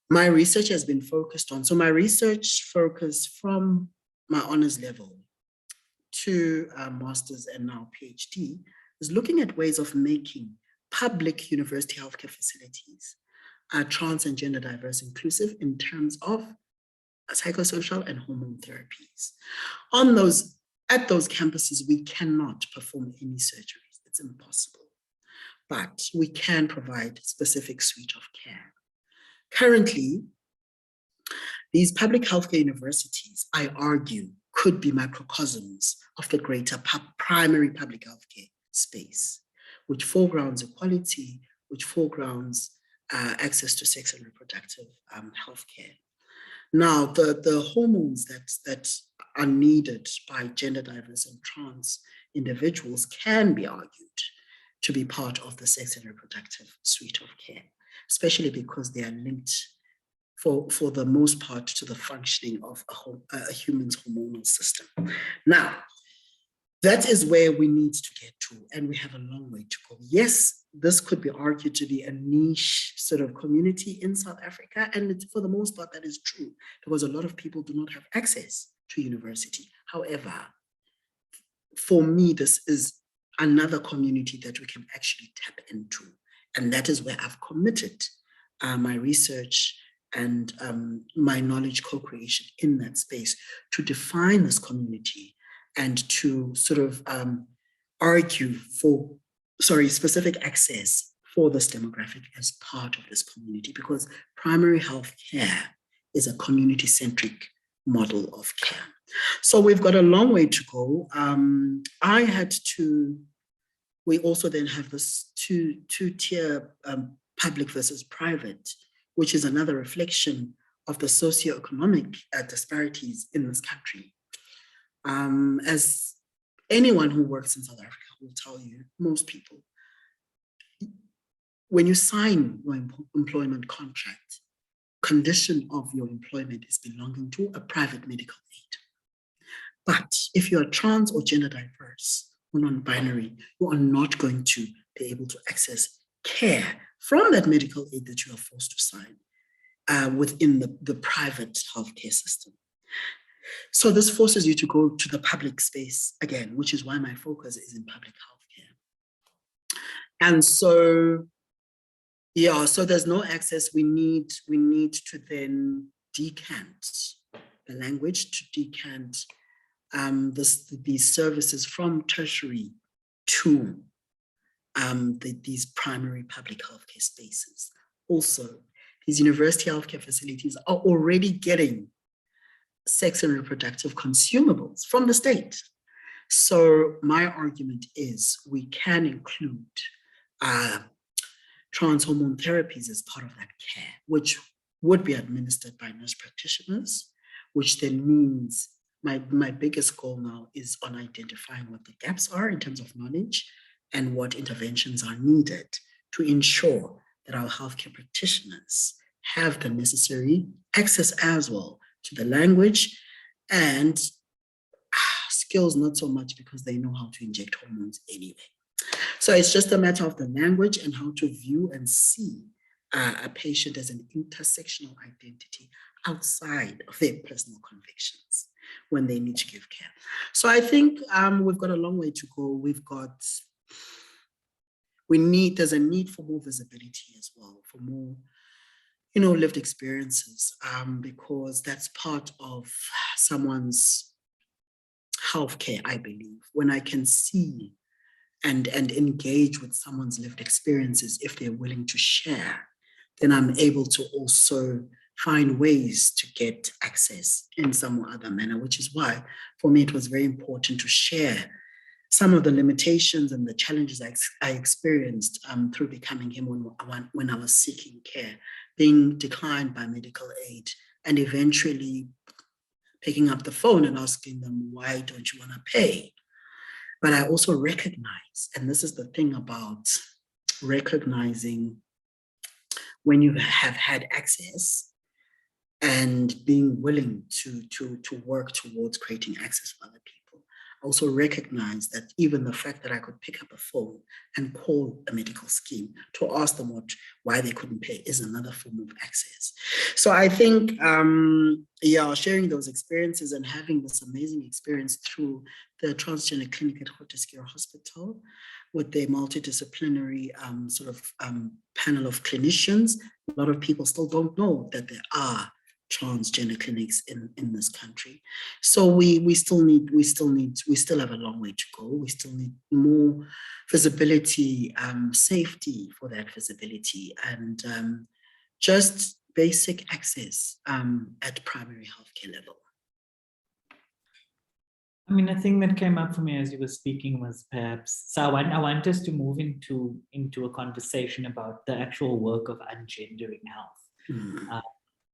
my research has been focused on. So my research focus from my honors level to master's and now PhD is looking at ways of making public university healthcare facilities trans and gender diverse inclusive in terms of psychosocial and hormone therapies. At those campuses, we cannot perform any surgeries. It's impossible. But we can provide a specific suite of care. Currently, these public healthcare universities, I argue, could be microcosms of the greater primary public healthcare space, which foregrounds equality, which foregrounds access to sex and reproductive healthcare. Now, the hormones that are needed by gender diverse and trans individuals can be argued to be part of the sex and reproductive suite of care, especially because they are linked for the most part to the functioning of a human's hormonal system. Now, that is where we need to get to, and we have a long way to go. Yes, this could be argued to be a niche sort of community in South Africa, and for the most part, that is true, because a lot of people do not have access to university. However, for me, this is another community that we can actually tap into, and that is where I've committed my research and my knowledge co-creation in that space to define this community and to sort of argue for, specific access for this demographic as part of this community, because primary health care is a community-centric model of care. So we've got a long way to go. We also then have this two-tier public versus private, which is another reflection of the socioeconomic disparities in this country. As anyone who works in South Africa will tell you, most people, when you sign your employment contract, condition of your employment is belonging to a private medical aid. But if you're trans or gender diverse or non-binary, you are not going to be able to access care from that medical aid that you are forced to sign within the private healthcare system. So this forces you to go to the public space again, which is why my focus is in public healthcare. And so, yeah, so there's no access. We need to then decant the language, to decant these services from tertiary to these primary public healthcare spaces. Also, these university healthcare facilities are already getting sex and reproductive consumables from the state. So my argument is we can include trans hormone therapies as part of that care, which would be administered by nurse practitioners, which then means my biggest goal now is on identifying what the gaps are in terms of knowledge and what interventions are needed to ensure that our healthcare practitioners have the necessary access as well to the language and skills, not so much because they know how to inject hormones anyway. So it's just a matter of the language and how to view and see a patient as an intersectional identity outside of their personal convictions when they need to give care. So I think we've got a long way to go. There's a need for more visibility as well, for more lived experiences, because that's part of someone's healthcare, I believe. When I can see and engage with someone's lived experiences, if they're willing to share, then I'm able to also find ways to get access in some other manner, which is why, for me, it was very important to share some of the limitations and the challenges I experienced through becoming him when I was seeking care, being declined by medical aid and eventually picking up the phone and asking them, why don't you want to pay? But I also recognize, and this is the thing about recognizing when you have had access and being willing to work towards creating access for other people. I also recognize that even the fact that I could pick up a phone and call a medical scheme to ask them why they couldn't pay is another form of access. So I think, sharing those experiences and having this amazing experience through the transgender clinic at Groote Hospital with their multidisciplinary panel of clinicians, a lot of people still don't know that there are transgender clinics in this country. So we still have a long way to go. We still need more visibility, safety for that visibility, and just basic access at primary healthcare level. I mean, a thing that came up for me as you were speaking was perhaps, so I want us to move into a conversation about the actual work of ungendering health.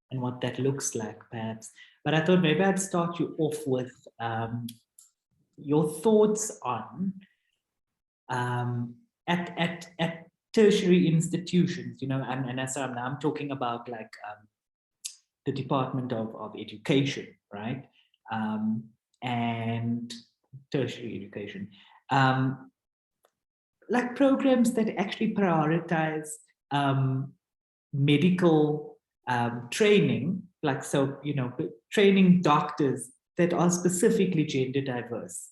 And what that looks like, perhaps. But I thought maybe I'd start you off with your thoughts on at tertiary institutions, and so I'm talking about like the Department of Education, right? And tertiary education, like programs that actually prioritize medical training, like, so, training doctors that are specifically gender diverse.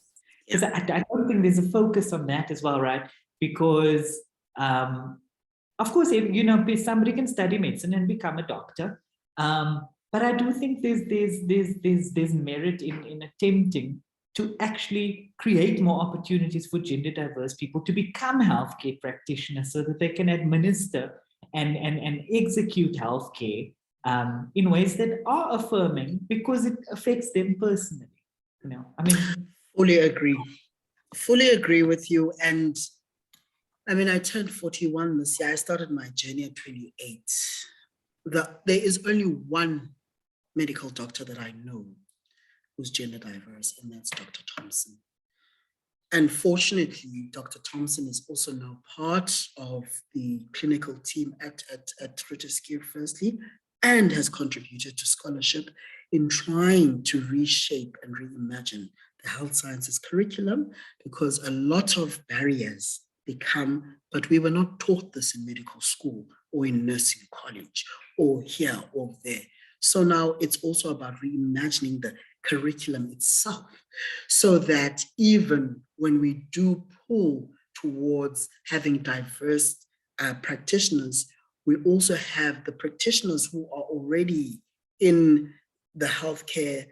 Because I don't think there's a focus on that as well, right? Because, of course, somebody can study medicine and become a doctor. But I do think there's merit in attempting to actually create more opportunities for gender diverse people to become healthcare practitioners so that they can administer and execute healthcare in ways that are affirming because it affects them personally. Fully agree with you. And I turned 41 this year. I started my journey at 28. There is only one medical doctor that I know who's gender diverse, and that's Dr. Thompson. And fortunately, Dr. Thompson is also now part of the clinical team at Groote firstly, and has contributed to scholarship in trying to reshape and reimagine the health sciences curriculum, because a lot of barriers become, but we were not taught this in medical school or in nursing college or here or there. So now it's also about reimagining the curriculum itself, so that even when we do pull towards having diverse practitioners, we also have the practitioners who are already in the healthcare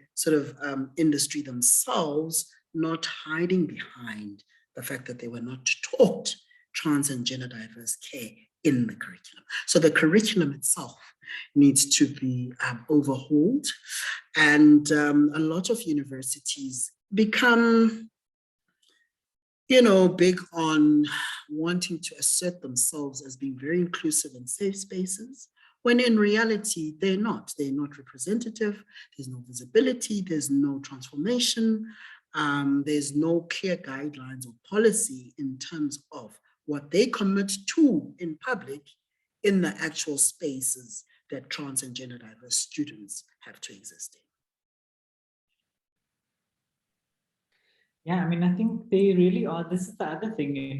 industry themselves, not hiding behind the fact that they were not taught trans and gender diverse care in the curriculum. So the curriculum itself needs to be overhauled, and a lot of universities become big on wanting to assert themselves as being very inclusive and safe spaces, when in reality, they're not representative. There's no visibility, there's no transformation, there's no clear guidelines or policy in terms of what they commit to in public in the actual spaces that trans and gender diverse students have to exist in. Yeah, I think they really are. This is the other thing,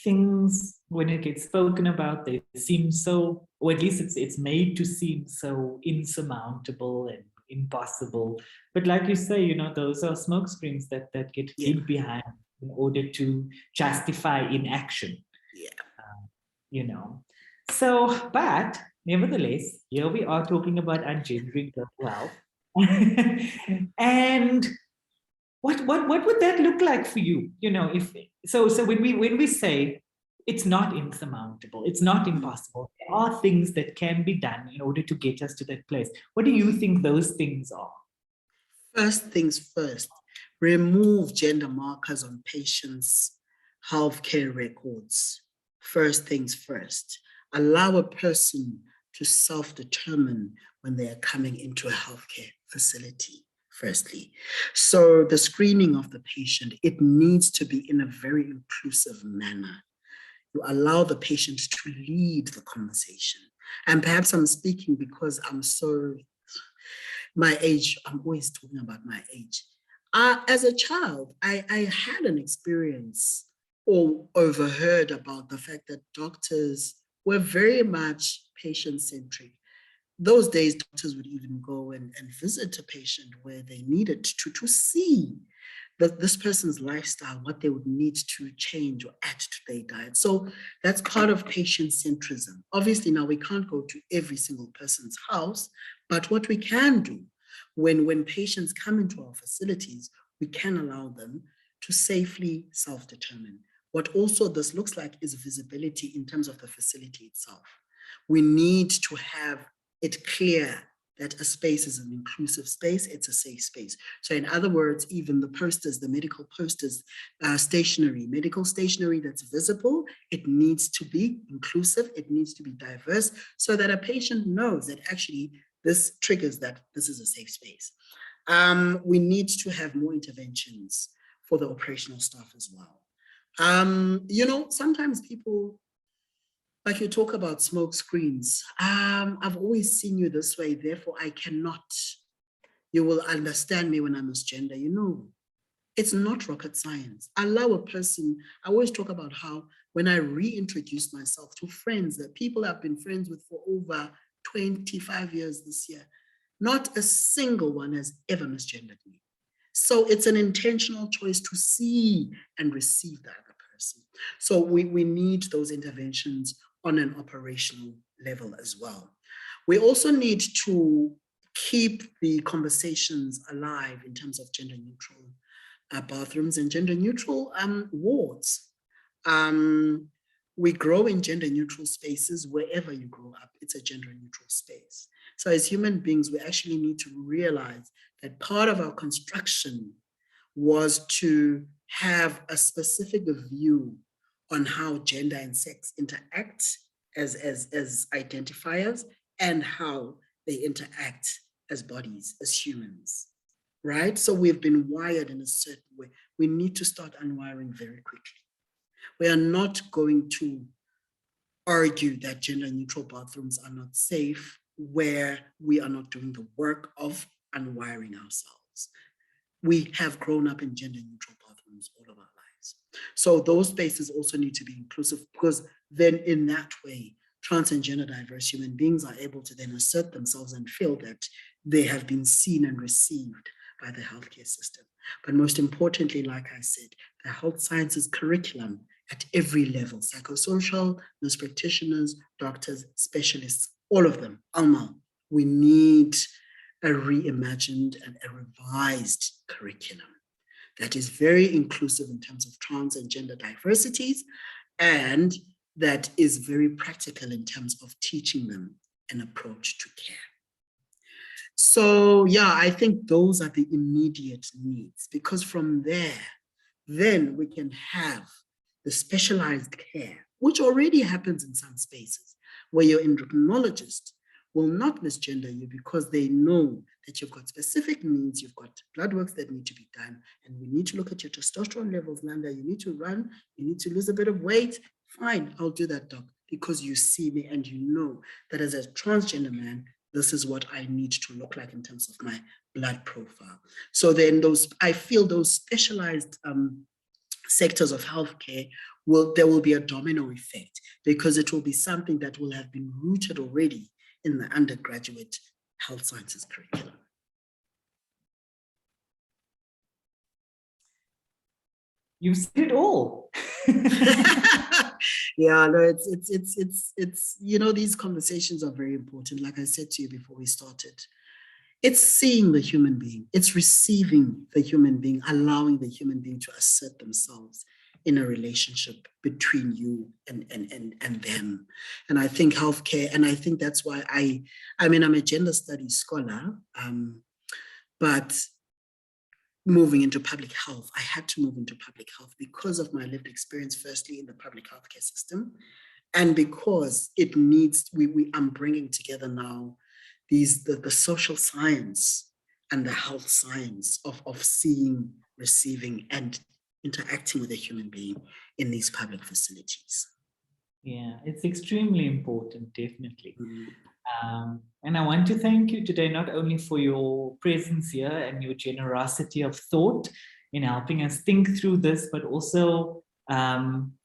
things, when it gets spoken about, they seem so, or at least it's made to seem so insurmountable and impossible. But like you say, those are smoke screens that get hid behind in order to justify inaction. So, but nevertheless, here we are talking about ungendering health. And what would that look like for you? If so when we say it's not insurmountable, it's not impossible, there are things that can be done in order to get us to that place. What do you think those things are? First things first, remove gender markers on patients' healthcare records. First things first, allow a person to self-determine when they are coming into a healthcare facility, firstly. So the screening of the patient, it needs to be in a very inclusive manner. You allow the patient to lead the conversation. And perhaps I'm speaking because I'm so, my age, I'm always talking about my age. As a child, I had an experience or overheard about the fact that doctors were very much patient-centric. Those days, doctors would even go and visit a patient where they needed to see that this person's lifestyle, what they would need to change or add to their diet. So that's part of patient centrism. Obviously, now we can't go to every single person's house, but what we can do when patients come into our facilities, we can allow them to safely self-determine. What also this looks like is visibility in terms of the facility itself. We need to have it clear that a space is an inclusive space, it's a safe space. So in other words, even the posters, the medical posters, stationery, medical stationery that's visible, it needs to be inclusive, it needs to be diverse, so that a patient knows that actually this triggers that this is a safe space. We need to have more interventions for the operational staff as well. You know, sometimes people, like you talk about smoke screens. I've always seen you this way, therefore I cannot. You will understand me when I misgender. You know, it's not rocket science. Allow a person, I always talk about how when I reintroduce myself to friends that people I've been friends with for over 25 years this year, not a single one has ever misgendered me. So it's an intentional choice to see and receive the other person. So we need those interventions on an operational level as well. We also need to keep the conversations alive in terms of gender neutral bathrooms and gender neutral wards. We grow in gender neutral spaces wherever you grow up. It's a gender neutral space. So as human beings, we actually need to realize that part of our construction was to have a specific view on how gender and sex interact as identifiers and how they interact as bodies, as humans, right? So we've been wired in a certain way. We need to start unwiring very quickly. We are not going to argue that gender neutral bathrooms are not safe where we are not doing the work of unwiring ourselves. We have grown up in gender neutral bathrooms all of our lives. So those spaces also need to be inclusive, because then in that way, trans and gender diverse human beings are able to then assert themselves and feel that they have been seen and received by the healthcare system. But most importantly, like I said, the health sciences curriculum at every level, psychosocial, nurse practitioners, doctors, specialists, all of them, Alma, we need a reimagined and a revised curriculum that is very inclusive in terms of trans and gender diversities, and that is very practical in terms of teaching them an approach to care. So yeah, I think those are the immediate needs, because from there, then we can have the specialized care, which already happens in some spaces, where your endocrinologist will not misgender you because they know that you've got specific needs, you've got blood works that need to be done, and we need to look at your testosterone levels, Nanda, you need to run, you need to lose a bit of weight, fine, I'll do that, doc, because you see me and you know that as a transgender man, this is what I need to look like in terms of my blood profile. So then I feel those specialized sectors of healthcare, there will be a domino effect, because it will be something that will have been rooted already in the undergraduate health sciences curriculum. You said it all. Yeah, no, it's you know, these conversations are very important. Like I said to you before we started, it's seeing the human being, it's receiving the human being, allowing the human being to assert themselves in a relationship between you and them. And I think healthcare, and I think that's why I mean, I'm a gender studies scholar, but moving into public health, I had to move into public health because of my lived experience, firstly in the public healthcare system, And because I'm bringing together now the social science and the health science of seeing, receiving, and interacting with a human being in these public facilities. Yeah, it's extremely important, definitely. Mm. And I want to thank you today, not only for your presence here and your generosity of thought in helping us think through this, but also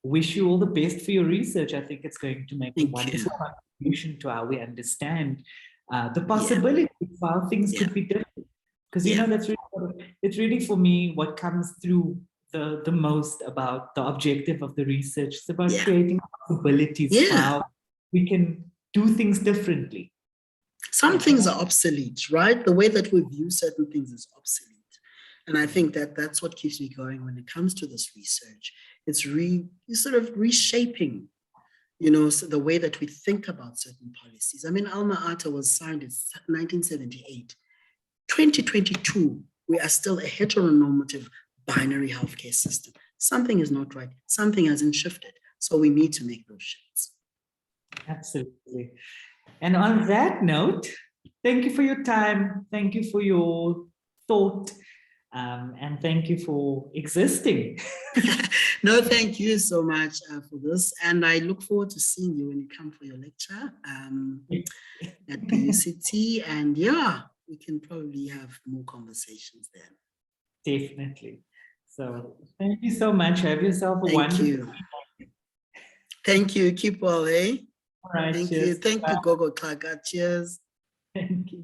wish you all the best for your research. I think it's going to make a wonderful contribution to how we understand the possibilities of how things could be different. Because, you know, it's really for me what comes through the most about the objective of the research. It's about creating possibilities for how we can do things differently. Some things are obsolete, right? The way that we view certain things is obsolete. And I think that that's what keeps me going when it comes to this research. It's sort of reshaping, you know, so the way that we think about certain policies. I mean, Alma Ata was signed in 1978. 2022, we are still a heteronormative binary healthcare system. Something is not right. Something hasn't shifted. So we need to make those shifts. Absolutely. And on that note, thank you for your time. Thank you for your thought. And thank you for existing. No, thank you so much for this. And I look forward to seeing you when you come for your lecture at the UCT. And yeah, we can probably have more conversations then. Definitely. So thank you so much. Have yourself a wonderful day. Thank you. Keep well, eh? All right. Thank you. Thank you, Gogo Klaga. Cheers. Thank you.